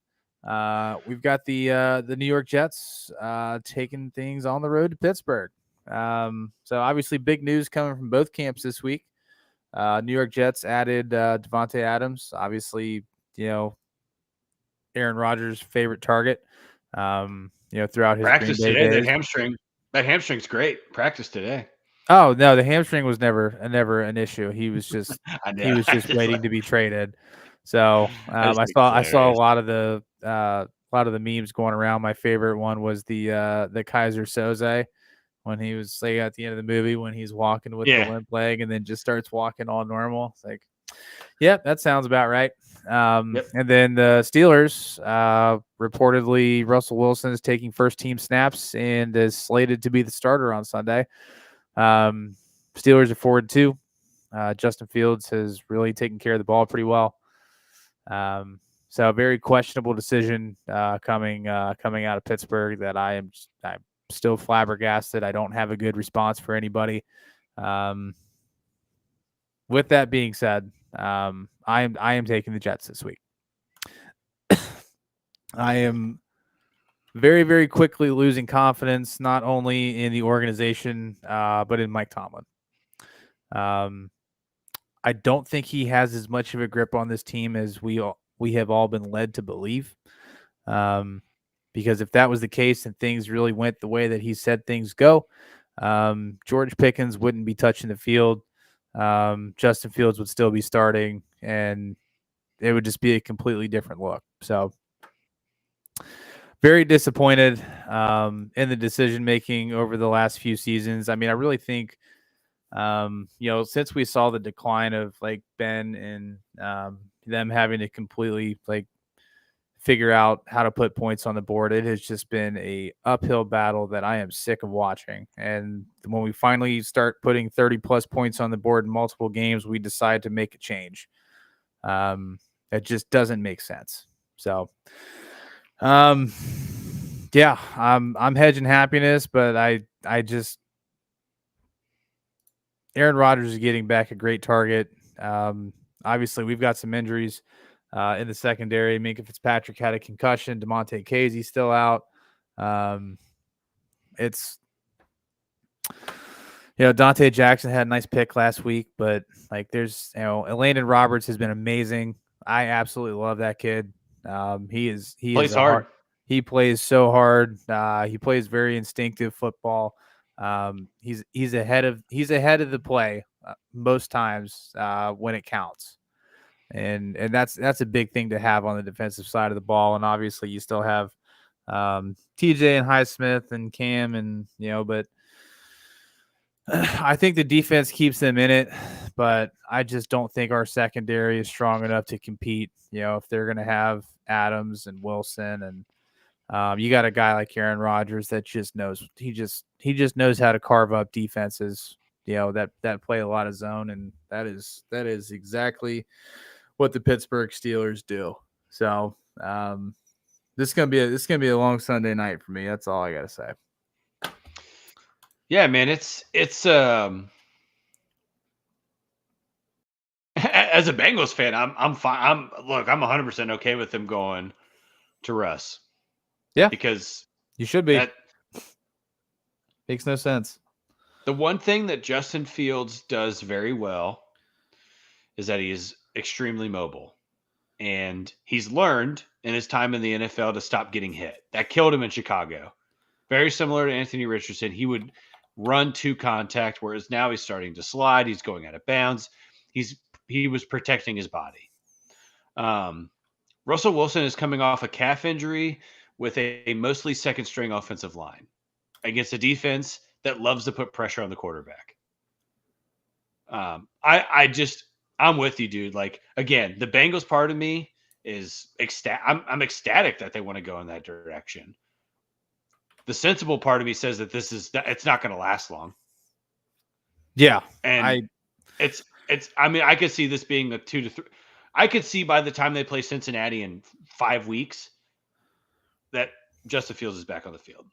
We've got the New York Jets taking things on the road to Pittsburgh. So obviously, big news coming from both camps this week. New York Jets added Devontae Adams, obviously, Aaron Rodgers' favorite target. Throughout his Green Practice Bay today. days. That hamstring's great. Practice today. Oh no, the hamstring was never an issue. He was just I know. waiting to be traded. So I just I think it's saw a hilarious. lot of the memes going around. My favorite one was the Kaiser Soze when he was like at the end of the movie when he's walking with the Yeah. limp leg and then just starts walking all normal. It's like, yeah, that sounds about right. Yep. And then the Steelers, reportedly Russell Wilson is taking first team snaps and is slated to be the starter on Sunday. Steelers are 4-2. Justin Fields has really taken care of the ball pretty well. So a very questionable decision coming out of Pittsburgh that I'm still flabbergasted. I don't have a good response for anybody. With that being said, I am taking the Jets this week. I am very, very quickly losing confidence, not only in the organization, but in Mike Tomlin. I don't think he has as much of a grip on this team as we have all been led to believe. Because if that was the case and things really went the way that he said things go, George Pickens wouldn't be touching the field. Justin Fields would still be starting, and it would just be a completely different look. So very disappointed in the decision making over the last few seasons. I mean, I really think, since we saw the decline of like Ben and them having to completely like figure out how to put points on the board, it has just been a uphill battle that I am sick of watching. And when we finally start putting 30 plus points on the board in multiple games, we decide to make a change. It just doesn't make sense. So, yeah, I'm hedging happiness, but I just Aaron Rodgers is getting back a great target. Obviously, we've got some injuries in the secondary. Minkah Fitzpatrick had a concussion. DeMonte Casey's still out. Dante Jackson had a nice pick last week, but like there's, Elandon Roberts has been amazing. I absolutely love that kid. He Plays hard. He plays so hard. He plays very instinctive football. He's ahead of the play most times when it counts, and that's a big thing to have on the defensive side of the ball. And obviously, you still have TJ and Highsmith and Cam, and but I think the defense keeps them in it, but I just don't think our secondary is strong enough to compete. If they're going to have Adams and Wilson and you got a guy like Aaron Rodgers that just knows he just knows how to carve up defenses, that play a lot of zone, and that is exactly what the Pittsburgh Steelers do. So this is gonna be a long Sunday night for me. That's all I gotta say. Yeah, man, it's as a Bengals fan, I'm fine. I'm 100% okay with them going to Russ. Yeah, Because you should be. that Makes no sense. the one thing that Justin Fields does very well is that he is extremely mobile. And he's learned in his time in the NFL to stop getting hit. That killed him in Chicago. Very similar to Anthony Richardson. He would run to contact, whereas now he's starting to slide. He's going out of bounds. He was protecting his body. Russell Wilson is coming off a calf injury with a mostly second string offensive line against a defense that loves to put pressure on the quarterback. I'm with you, dude. Like, again, the Bengals part of me is I'm ecstatic that they want to go in that direction. The sensible part of me says that it's not going to last long. Yeah, and I mean, I could see this being a 2 to 3. I could see by the time they play Cincinnati in 5 weeks that Justin Fields is back on the field.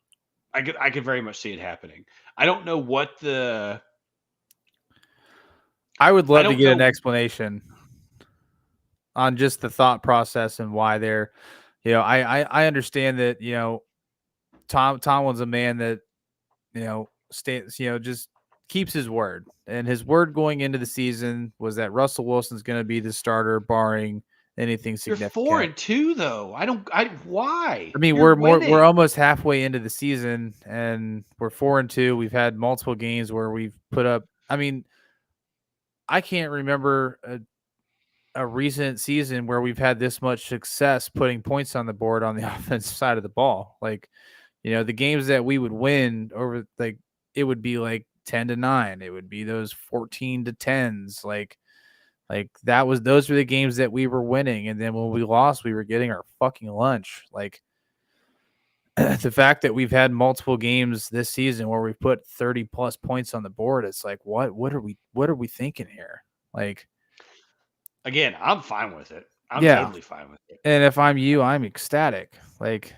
I could very much see it happening. I don't know what I would love to get an explanation on just the thought process and why they're, I understand that, Tomlin's a man that, stays, just keeps his word, and his word going into the season was that Russell Wilson's going to be the starter barring anything significant. You're 4-2 though. Why? I mean, we're almost halfway into the season and we're 4-2. We've had multiple games where we've put up, I mean, I can't remember a recent season where we've had this much success putting points on the board on the offensive side of the ball. Like, the games that we would win over, like, it would be like 10-9. It would be those 14-10s. Like those were the games that we were winning. And then when we lost, we were getting our fucking lunch. Like, the fact that we've had multiple games this season where we've put 30 plus points on the board, it's like, what are we thinking here? Like, again, I'm fine with it. I'm totally fine with it. And if I'm you, I'm ecstatic. Like,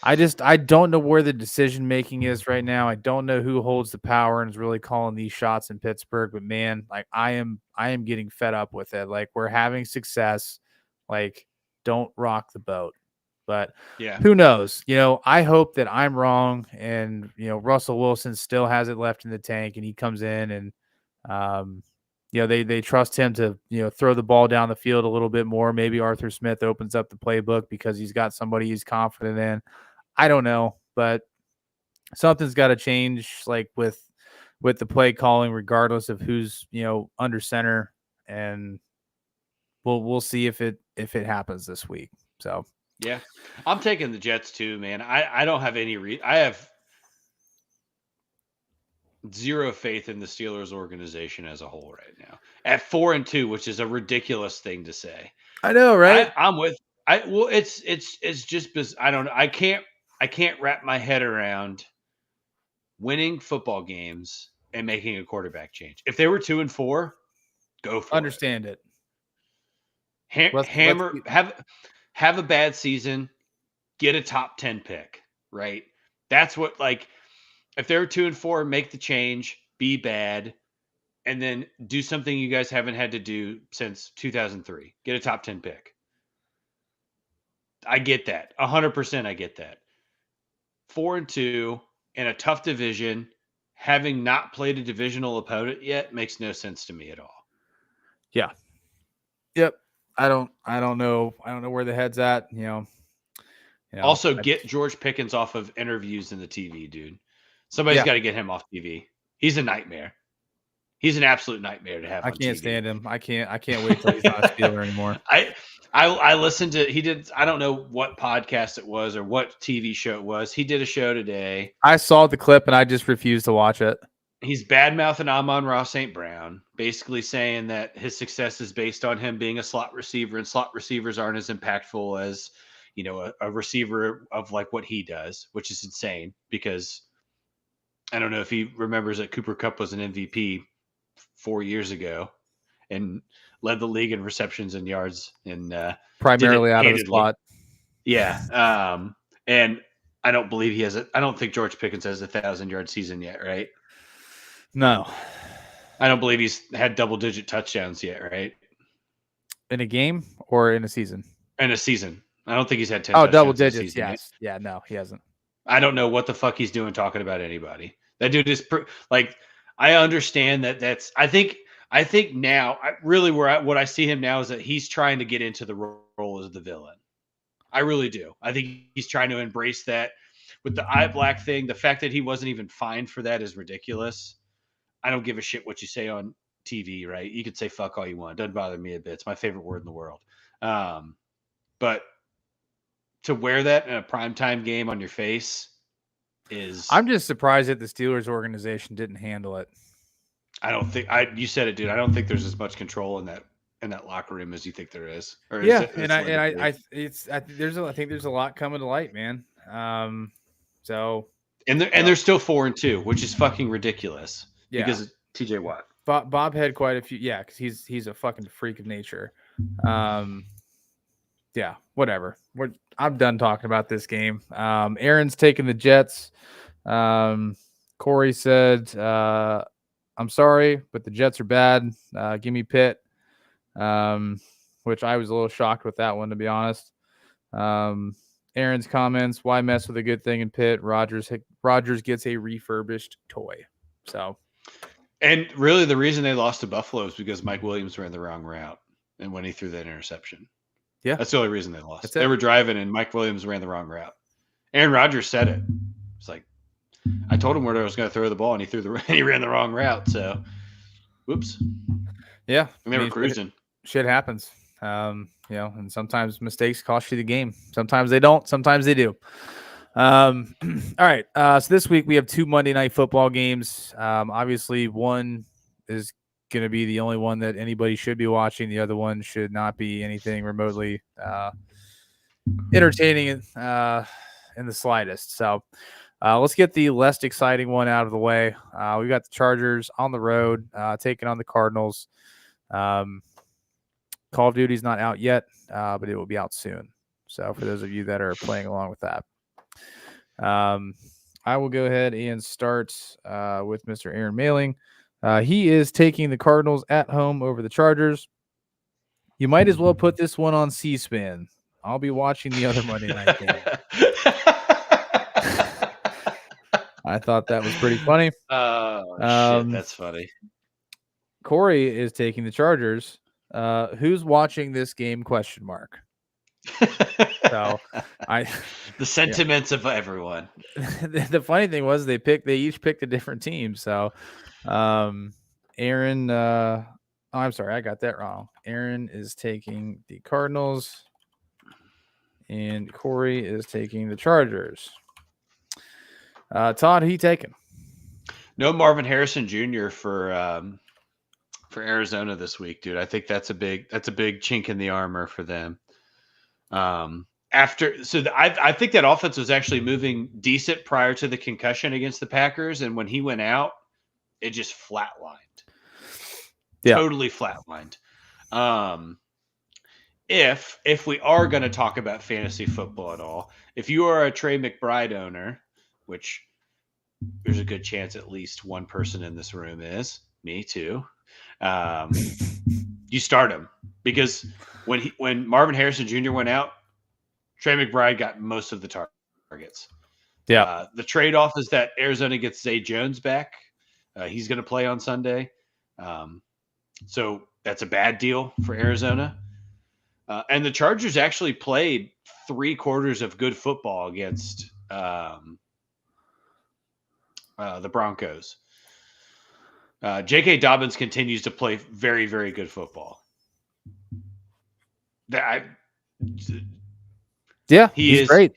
I don't know where the decision making is right now. I don't know who holds the power and is really calling these shots in Pittsburgh, but man, like, I am getting fed up with it. Like, we're having success. Like, don't rock the boat. But yeah, who knows? I hope that I'm wrong and, Russell Wilson still has it left in the tank and he comes in and, they trust him to, throw the ball down the field a little bit more. Maybe Arthur Smith opens up the playbook because he's got somebody he's confident in. I don't know, but something's got to change, like with the play calling, regardless of who's, under center, and we'll see if it happens this week. So. Yeah, I'm taking the Jets too, man. I don't have any I have zero faith in the Steelers organization as a whole right now. At 4-2, which is a ridiculous thing to say. I know, right? It's just I don't know. I can't wrap my head around winning football games and making a quarterback change. If they were 2-4, go for Understand it. Hammer have a bad season, get a top 10 pick, right? That's what, like, if they're 2-4, make the change, be bad, and then do something you guys haven't had to do since 2003. Get a top 10 pick. I get that. 100% I get that. 4-2 in a tough division, having not played a divisional opponent yet, makes no sense to me at all. Yeah. Yep. I don't know. I don't know where the head's at. Also, get George Pickens off of interviews in the TV, dude. Somebody's got to get him off TV. He's a nightmare. He's an absolute nightmare to have. I can't stand him. I can't wait till he's not a Steeler anymore. I listened to. He did. I don't know what podcast it was or what TV show it was. He did a show today. I saw the clip and I just refused to watch it. He's bad-mouthing Amon-Ra St. Brown, basically saying that his success is based on him being a slot receiver, and slot receivers aren't as impactful as, a receiver of like what he does, which is insane because I don't know if he remembers that Cooper Kupp was an MVP 4 years ago and led the league in receptions and yards and primarily out of the slot. Yeah. And I don't believe he has it. I don't think George Pickens has a 1,000-yard season yet, right? No. I don't believe he's had double-digit touchdowns yet, right? In a game or in a season? In a season. I don't think he's had 10 Oh, touchdowns double in a digits. season yet. Yes. Yeah. No, he hasn't. I don't know what the fuck he's doing talking about anybody. That dude is like, I understand that I think now really what I see him now is that he's trying to get into the role as the villain. I really do. I think he's trying to embrace that with the eye black thing. The fact that he wasn't even fined for that is ridiculous. I don't give a shit what you say on TV, right? You could say fuck all you want. It doesn't bother me a bit. It's my favorite word in the world. But to wear that in a primetime game on your face is... I'm just surprised that the Steelers organization didn't handle it. I don't think you said it, dude. I don't think there's as much control in that locker room as you think there is. Or Yeah, is I think there's a lot coming to light, man. So they're still 4-2, which is fucking ridiculous. Yeah. Because of TJ Watt. Bob had quite a few. Yeah, because he's a fucking freak of nature. Yeah, whatever. I'm done talking about this game. Aaron's taking the Jets. Corey said, I'm sorry, but the Jets are bad. Give me Pitt. Which I was a little shocked with that one, to be honest. Aaron's comments, why mess with a good thing in Pitt? Rodgers gets a refurbished toy. So, and really the reason they lost to Buffalo is because Mike Williams ran the wrong route and when he threw that interception. Yeah. That's the only reason they lost. They were driving and Mike Williams ran the wrong route. Aaron Rodgers said it. It's like, I told him where I was going to throw the ball and he ran the wrong route. So, whoops. Yeah. And they were cruising. Shit happens. And sometimes mistakes cost you the game. Sometimes they don't. Sometimes they do. All right. So this week we have 2 Monday Night Football games. Obviously, one is going to be the only one that anybody should be watching. The other one should not be anything remotely entertaining in the slightest. So let's get the less exciting one out of the way. We got the Chargers on the road taking on the Cardinals. Call of Duty's not out yet, but it will be out soon. So for those of you that are playing along with that, I will go ahead and start with Mr. Aaron Mailing. He is taking the Cardinals at home over the Chargers. You might as well put this one on C-SPAN. I'll be watching the other Monday night game. I thought that was pretty funny. Oh, shit, that's funny. Corey is taking the Chargers. Who's watching this game? ? So the sentiments of everyone. The funny thing was they each picked a different team. So Aaron, I'm sorry, I got that wrong. Aaron is taking the Cardinals and Corey is taking the Chargers. Todd, who you taking? No Marvin Harrison Jr. for Arizona this week, dude. I think that's a big chink in the armor for them. I think that offense was actually moving decent prior to the concussion against the Packers, and when he went out, it just flatlined. Yeah. Totally flatlined. If we are going to talk about fantasy football at all, if you are a Trey McBride owner, which there's a good chance at least one person in this room is, me too. You start him because when Marvin Harrison Jr. went out, Trey McBride got most of the targets. Yeah. The trade-off is that Arizona gets Zay Jones back. He's going to play on Sunday. So that's a bad deal for Arizona. And the Chargers actually played 3 quarters of good football against the Broncos. J.K. Dobbins continues to play very, very good football. He's great.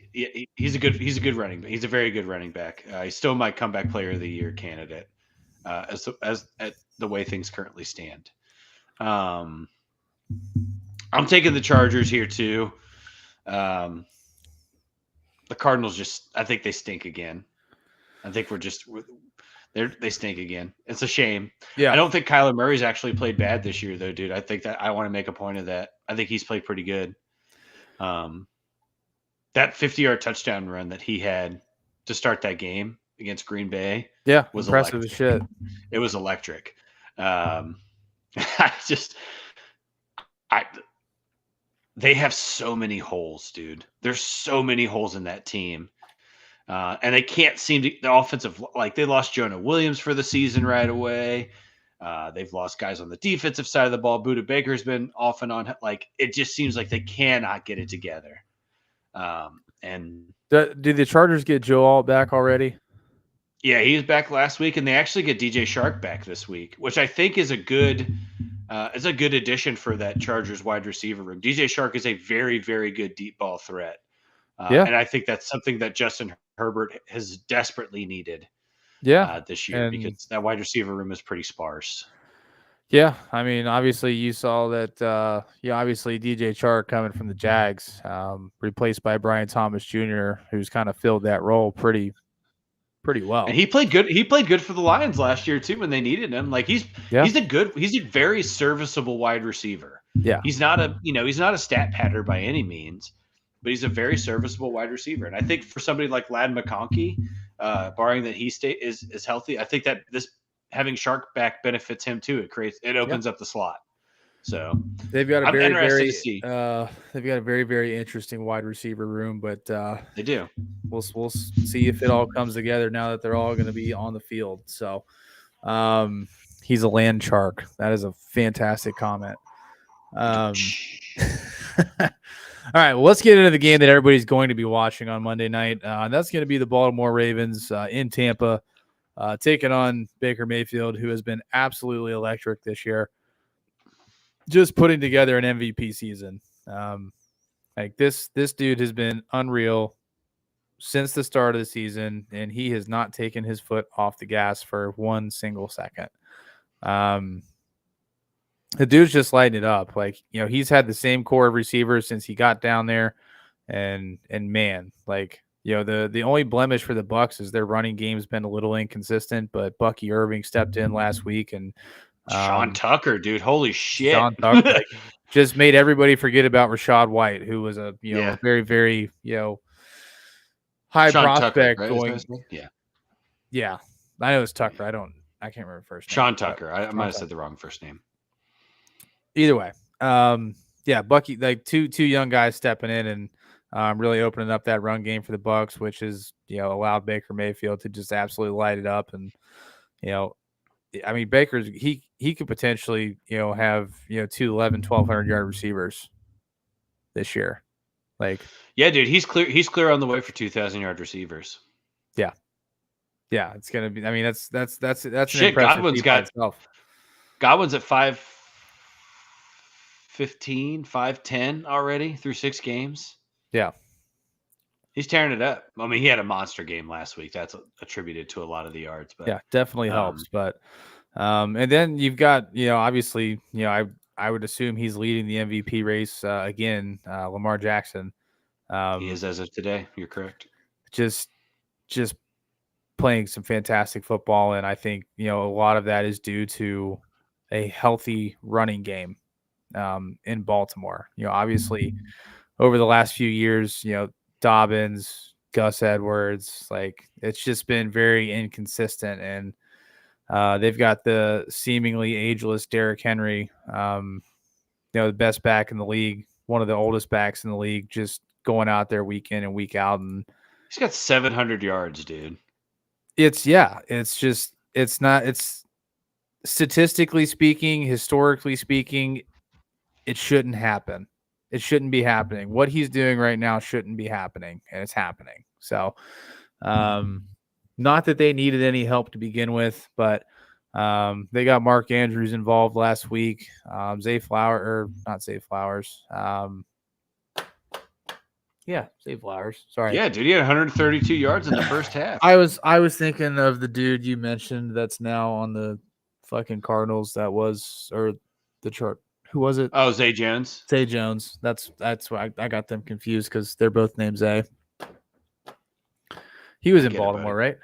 He's a good running back. He's a very good running back. He's still my comeback player of the year candidate as at the way things currently stand. I'm taking the Chargers here too. The Cardinals I think they stink again. I think they stink again. It's a shame. Yeah. I don't think Kyler Murray's actually played bad this year though, dude. I think that I want to make a point of that. I think he's played pretty good. that 50-yard touchdown run that he had to start that game against Green Bay Yeah, was impressive as shit. It was electric. I just, I, they have so many holes, dude. There's so many holes in that team. And they can't seem to, the offensive, like they lost Jonah Williams for the season right away. They've lost guys on the defensive side of the ball. Budda Baker's been off and on. Like, it just seems like they cannot get it together. And did the Chargers get Joe Alt back already? Yeah, he was back last week, and they actually get DJ Shark back this week, which I think is a good addition for that Chargers wide receiver room. DJ Shark is a very, very good deep ball threat. And I think that's something that Justin Herbert has desperately needed this year, because that wide receiver room is pretty sparse. Yeah, I mean, obviously you saw that. Obviously DJ Chark coming from the Jags, replaced by Brian Thomas Jr., who's kind of filled that role pretty well. And he played good. He played good for the Lions last year too when they needed him. Like he's a very serviceable wide receiver. Yeah, he's not a stat patter by any means, but he's a very serviceable wide receiver. And I think for somebody like Ladd McConkey, barring that he is healthy, I think that this having Shark back benefits him too. It opens up the slot. So they've got a very very interesting wide receiver room, but they do. We'll see if it all comes together now that they're all going to be on the field. So he's a land shark. That is a fantastic comment. All right, well, let's get into the game that everybody's going to be watching on Monday night. That's going to be the Baltimore Ravens in Tampa, taking on Baker Mayfield, who has been absolutely electric this year. Just putting together an MVP season. Like this dude has been unreal since the start of the season, and he has not taken his foot off the gas for 1 single second. The dude's just lighting it up. Like, he's had the same core of receivers since he got down there, and man, like, the only blemish for the Bucs is their running game's been a little inconsistent, but Bucky Irving stepped in last week, and Sean Tucker, dude, holy shit! Sean Tucker just made everybody forget about Rachaad White, who was a very, very high Sean prospect Tucker, right? going. Yeah, I know it's Tucker. I can't remember first name. Sean Tucker. I might have said the wrong first name. Either way, Bucky, like two young guys stepping in and really opening up that run game for the Bucs, which has allowed Baker Mayfield to just absolutely light it up. And I mean, Baker's he could potentially have 1,200 yard receivers this year. Like, yeah, dude, he's clear on the way for 2,000 yard receivers. Yeah, it's gonna be. I mean, that's shit. An impressive Godwin's at 5'15", 5'10" already through 6 games. Yeah, he's tearing it up. I mean, he had a monster game last week. That's attributed to a lot of the yards. But yeah, definitely helps. But and then you've got obviously I would assume he's leading the MVP race again. Lamar Jackson. He is as of today. You're correct. Just playing some fantastic football, and I think a lot of that is due to a healthy running game in Baltimore. Obviously over the last few years, Dobbins, Gus Edwards, like it's just been very inconsistent, and they've got the seemingly ageless Derrick Henry, the best back in the league, one of the oldest backs in the league, just going out there week in and week out, and he's got 700 yards, dude. It's statistically speaking, historically speaking, it shouldn't happen. It shouldn't be happening. What he's doing right now shouldn't be happening, and it's happening. So, not that they needed any help to begin with, but they got Mark Andrews involved last week. Zay Flowers. Yeah, Zay Flowers. Sorry. Yeah, dude, he had 132 yards in the first half. I was thinking of the dude you mentioned that's now on the fucking Cardinals. Or the chart. Who was it? Oh, Zay Jones. Zay Jones. That's why I got them confused because they're both named Zay. He was in Baltimore, right?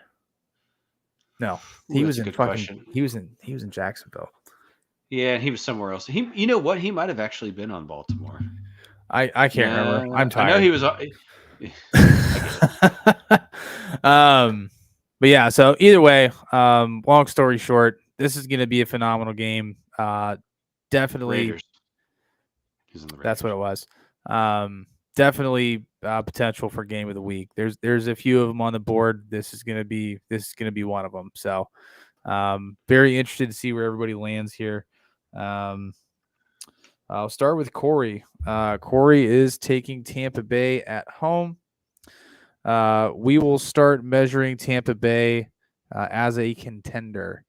No, he was in fucking. He was in Jacksonville. Yeah, he was somewhere else. He might have actually been on Baltimore. I can't remember. I'm tired. I know he was. But yeah, so either way, long story short, this is going to be a phenomenal game. Definitely, Raiders. He's in the that's what it Raiders. was. Definitely potential for game of the week. There's a few of them on the board. This is gonna be one of them. So, very interested to see where everybody lands here. I'll start with Corey. Corey is taking Tampa Bay at home. We will start measuring Tampa Bay as a contender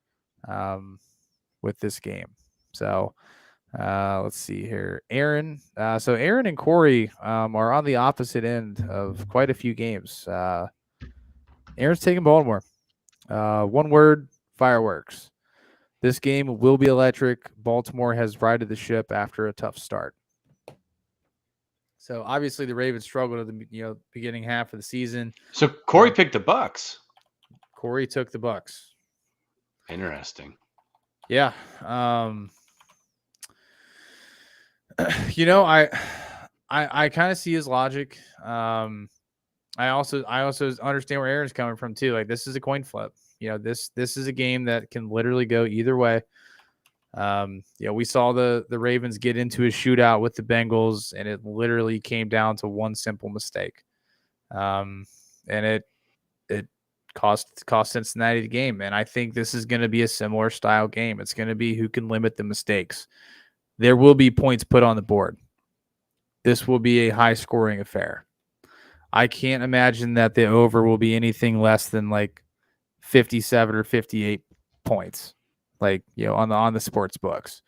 with this game. So let's see here. Aaron. So Aaron and Corey are on the opposite end of quite a few games. Aaron's taking Baltimore. One word, fireworks. This game will be electric. Baltimore has righted the ship after a tough start. So obviously the Ravens struggled at the beginning half of the season. So Corey picked the Bucks. Corey took the Bucks. Interesting. Yeah. I kind of see his logic. I also understand where Aaron's coming from too. Like, this is a coin flip. This is a game that can literally go either way. We saw the Ravens get into a shootout with the Bengals, and it literally came down to one simple mistake. And it cost Cincinnati the game. And I think this is going to be a similar style game. It's going to be who can limit the mistakes. There will be points put on the board. This will be a high scoring affair. I can't imagine that the over will be anything less than like 57 or 58 points, like, on the sports books,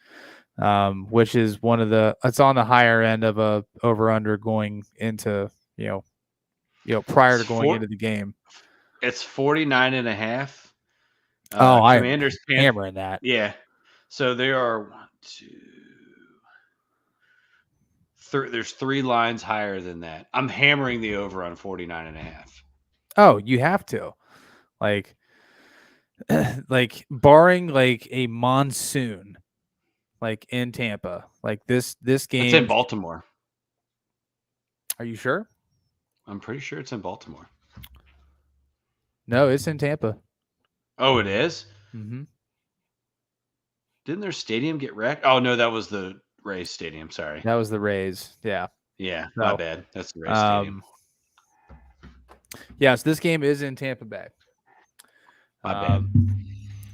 which is it's on the higher end of a over under going into, prior to going into the game. It's 49.5. Commanders hammering that. Yeah. So there are there's 3 lines higher than that. I'm hammering the over on 49.5. Oh, you have to. Like barring like a monsoon, like in Tampa, like this game. It's in Baltimore. Are you sure? I'm pretty sure it's in Baltimore. No, it's in Tampa. Oh, it is? Mm-hmm. Didn't their stadium get wrecked? Oh, no, that was the Rays stadium. Sorry. That was the Rays. Yeah. Yeah, my bad. That's the Rays stadium. Yeah, so this game is in Tampa Bay. My bad.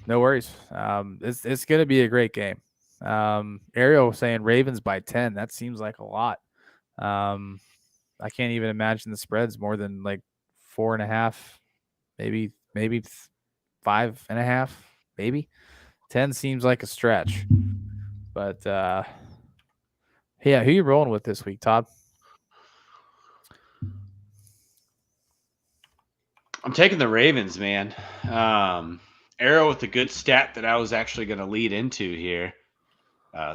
No worries. It's going to be a great game. Ariel was saying Ravens by 10. That seems like a lot. I can't even imagine the spread's more than like 4.5, maybe 5.5, maybe 10 seems like a stretch. But yeah, who you rolling with this week, Todd? I'm taking the Ravens, man. Arrow with a good stat that I was actually going to lead into here.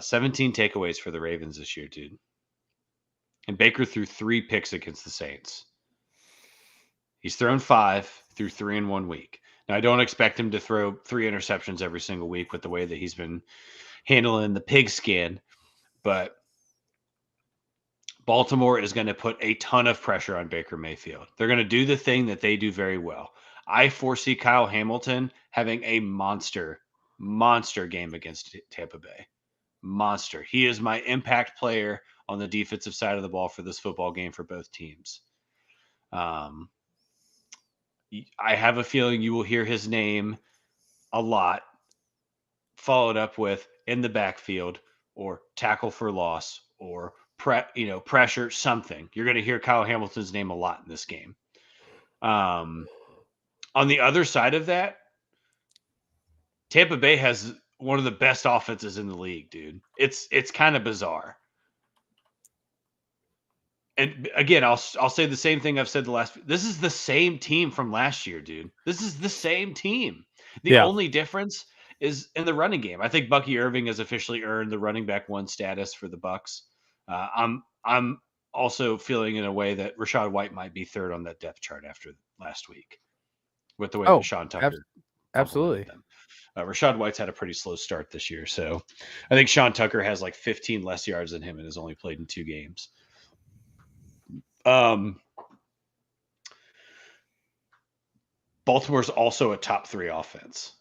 17 takeaways for the Ravens this year, dude. And Baker threw 3 picks against the Saints. He's thrown 5 through 3 in 1 week. Now, I don't expect him to throw 3 interceptions every single week with the way that he's been handling the pigskin, but Baltimore is going to put a ton of pressure on Baker Mayfield. They're going to do the thing that they do very well. I foresee Kyle Hamilton having a monster game against Tampa Bay. Monster. He is my impact player on the defensive side of the ball for this football game for both teams. I have a feeling you will hear his name a lot, followed up with in the backfield or tackle for loss or pressure, something. You're going to hear Kyle Hamilton's name a lot in this game. On the other side of that, Tampa Bay has one of the best offenses in the league, dude. It's kind of bizarre. And again, I'll say the same thing I've said this is the same team from last year, dude. This is the same team. The only difference is in the running game. I think Bucky Irving has officially earned the running back 1 status for the Bucks. I'm also feeling in a way that Rachaad White might be third on that depth chart after last week with the way that Sean Tucker. Absolutely. Rachaad White's had a pretty slow start this year. So I think Sean Tucker has like 15 less yards than him and has only played in 2 games. Baltimore's also a top 3 offense.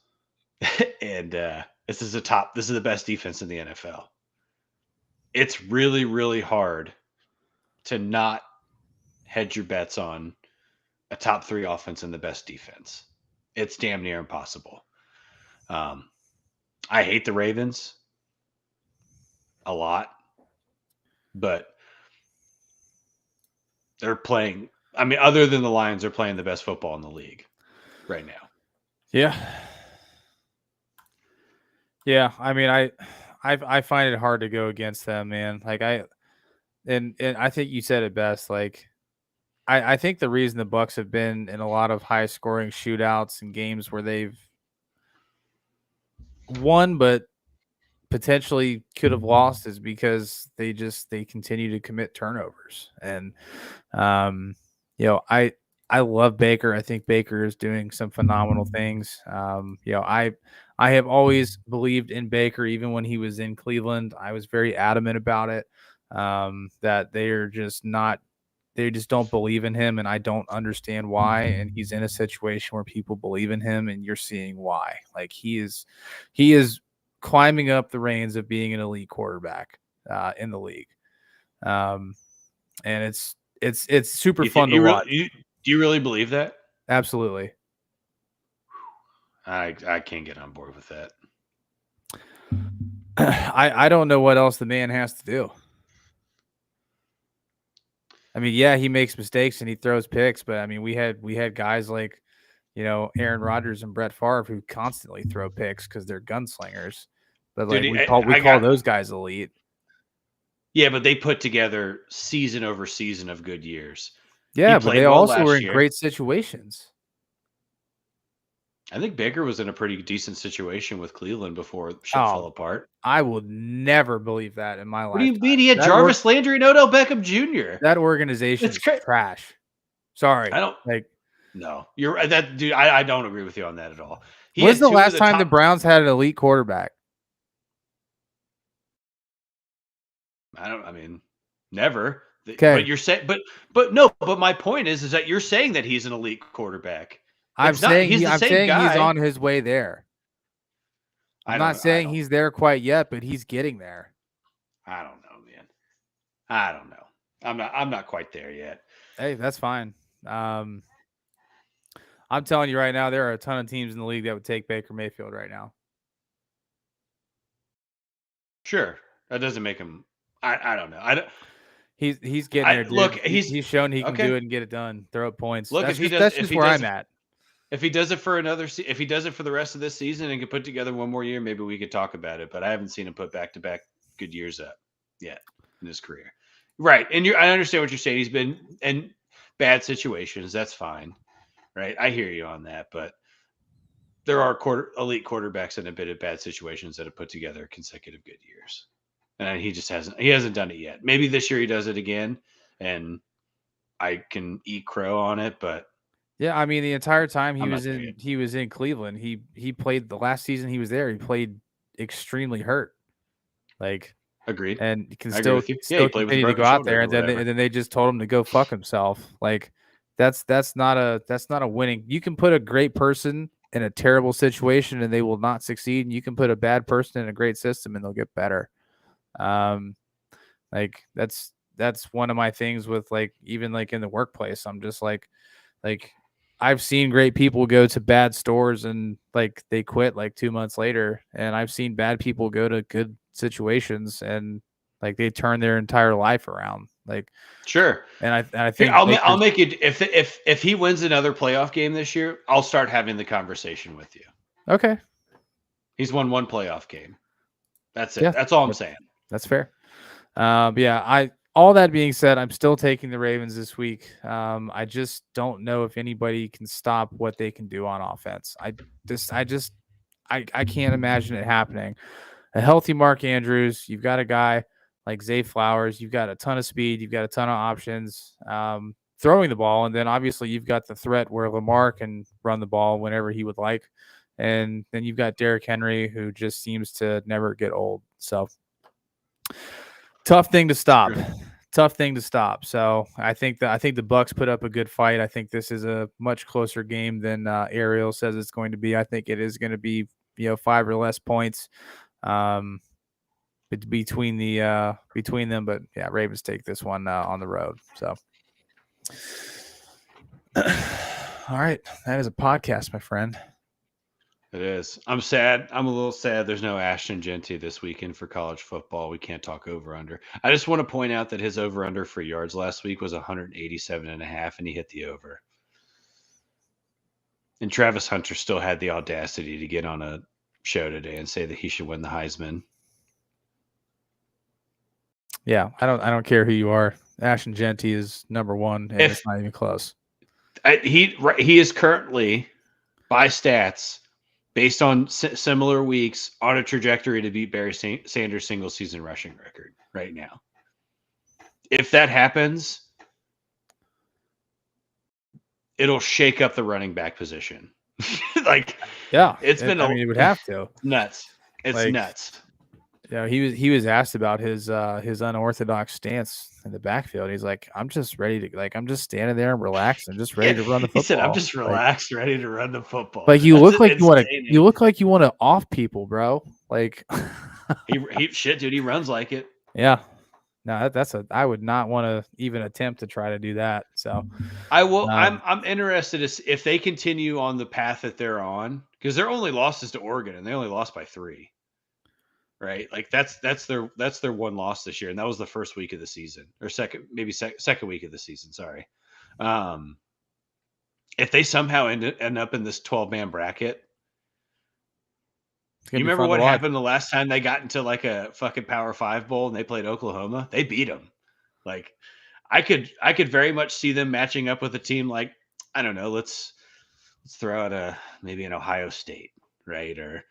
And this is the best defense in the NFL. It's really, really hard to not hedge your bets on a top 3 offense and the best defense. It's damn near impossible. I hate the Ravens a lot, but they're playing. I mean, other than the Lions, they're playing the best football in the league right now. Yeah. Yeah. I mean, I find it hard to go against them, man. Like and I think you said it best. Like I think the reason the Bucks have been in a lot of high scoring shootouts and games where they've won but potentially could have lost is because they continue to commit turnovers. And I love Baker. I think Baker is doing some phenomenal things. I have always believed in Baker, even when he was in Cleveland. I was very adamant about it. That they just don't believe in him, and I don't understand why. And he's in a situation where people believe in him, and you're seeing why. Like he is climbing up the reins of being an elite quarterback in the league. And it's super fun to watch. Do you really believe that? Absolutely. I can't get on board with that. I don't know what else the man has to do. I mean, yeah, he makes mistakes and he throws picks, but I mean, we had guys like, Aaron Rodgers and Brett Favre who constantly throw picks because they're gunslingers. But like Dude, we call those guys elite. Yeah, but they put together season over season of good years. Yeah, but they also were in great situations. I think Baker was in a pretty decent situation with Cleveland before shit fell apart. I will never believe that in my life. What do you mean? He had Jarvis Landry and Odell Beckham Jr. That organization is trash. Sorry. I don't like. No, you're that dude. I don't agree with you on that at all. When's the last time the Browns had an elite quarterback? I mean, never. Okay. But you're saying, but my point is that you're saying that he's an elite quarterback. I'm saying he's on his way there. I'm not saying he's there quite yet, but he's getting there. I don't know, man. I don't know. I'm not quite there yet. Hey, that's fine. I'm telling you right now, there are a ton of teams in the league that would take Baker Mayfield right now. Sure, that doesn't make him. I don't know. He's getting there. Dude. Look, he's shown he can do it and get it done. Throw up points. Look, that's just where I'm at. If he does it for if he does it for the rest of this season and can put together one more year, maybe we could talk about it. But I haven't seen him put back-to-back good years up yet in his career. Right, and I understand what you're saying. He's been in bad situations. That's fine, right? I hear you on that. But there are elite quarterbacks in a bit of bad situations that have put together consecutive good years. And he just hasn't done it yet. Maybe this year he does it again, and I can eat crow on it. But yeah, I mean, the entire time he was in Cleveland, he played the last season he was there. He played extremely hurt, like agreed, and he can still continue to go out there. And then they just told him to go fuck himself. Like that's not a winning. You can put a great person in a terrible situation and they will not succeed, and you can put a bad person in a great system and they'll get better. Like that's one of my things with like even like in the workplace. I'm just like I've seen great people go to bad stores and like they quit like 2 months later, and I've seen bad people go to good situations and like they turn their entire life around. Like sure, and I think I'll make it if he wins another playoff game this year, I'll start having the conversation with you. Okay, he's won one playoff game. That's it. Yeah, that's all I'm saying. That's fair. Yeah, all that being said, I'm still taking the Ravens this week. I just don't know if anybody can stop what they can do on offense. I can't imagine it happening. A healthy Mark Andrews, you've got a guy like Zay Flowers, you've got a ton of speed, you've got a ton of options throwing the ball, and then obviously you've got the threat where Lamar can run the ball whenever he would like. And then you've got Derrick Henry, who just seems to never get old. So tough thing to stop. tough thing to stop. So I think the Bucks put up a good fight. I think this is a much closer game than Ariel says it's going to be. I think it is going to be 5 or less points between them. But yeah, Ravens take this one on the road. So all right, that is a podcast, my friend. It is. I'm sad. I'm a little sad there's no Ashton Genty this weekend for college football. We can't talk over-under. I just want to point out that his over-under for yards last week was 187.5, and he hit the over. And Travis Hunter still had the audacity to get on a show today and say that he should win the Heisman. Yeah, I don't care who you are. Ashton Genty is number one, and it's not even close. He is currently, by stats, based on similar weeks, on a trajectory to beat Barry Sanders' single-season rushing record right now. If that happens, it'll shake up the running back position. It would have to. Nuts. It's nuts. He was asked about his unorthodox stance in the backfield. He's like, I'm just ready to I'm just standing there and relaxed and just ready to run the football. He said, I'm just relaxed, ready to run the football. Like you look like you want to off people, bro. Like shit, dude, he runs like it. Yeah. No, I would not want to even attempt to try to do that. So I will. I'm interested if they continue on the path that they're on, because their only losses to Oregon, and they only lost by 3. Right, like that's their one loss this year, and that was the first week of the season, or second week of the season. Sorry, if they somehow end up in this 12-man bracket, you remember what happened the last time they got into like a fucking Power 5 bowl and they played Oklahoma? They beat them. Like, I could very much see them matching up with a team like, I don't know, let's throw out maybe an Ohio State, right, or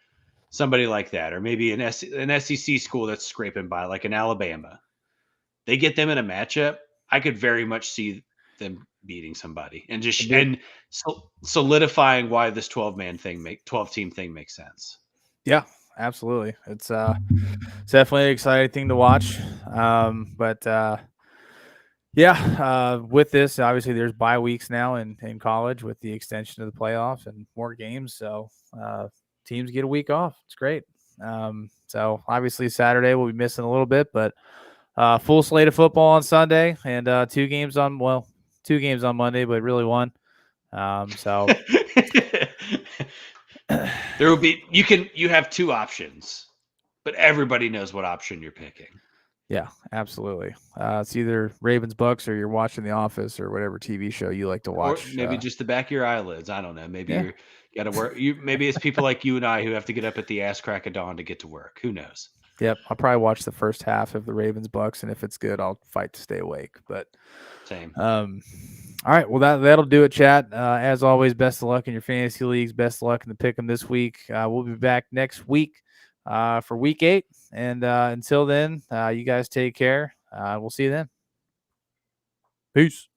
somebody like that, or maybe an SEC school that's scraping by, like an Alabama. They get them in a matchup, I could very much see them beating somebody and solidifying why this 12-team thing makes sense. Yeah, absolutely. It's definitely an exciting thing to watch. With this, obviously there's bye weeks now in college with the extension of the playoffs and more games. So teams get a week off. It's great. So obviously Saturday we'll be missing a little bit, but full slate of football on Sunday and 2 games on Monday, but really 1. So there will be you have 2 options, but everybody knows what option you're picking. Yeah, absolutely. It's either Ravens Bucks or you're watching The Office or whatever TV show you like to watch. Or maybe just the back of your eyelids. I don't know. Maybe you got to work. Maybe it's people like you and I who have to get up at the ass crack of dawn to get to work. Who knows? Yep, I'll probably watch the first half of the Ravens Bucks, and if it's good, I'll fight to stay awake. But same. All right, well that'll do it, chat. As always, best of luck in your fantasy leagues. Best of luck in the pick'em this week. We'll be back next week for week 8, and until then, you guys take care. We'll see you then. Peace.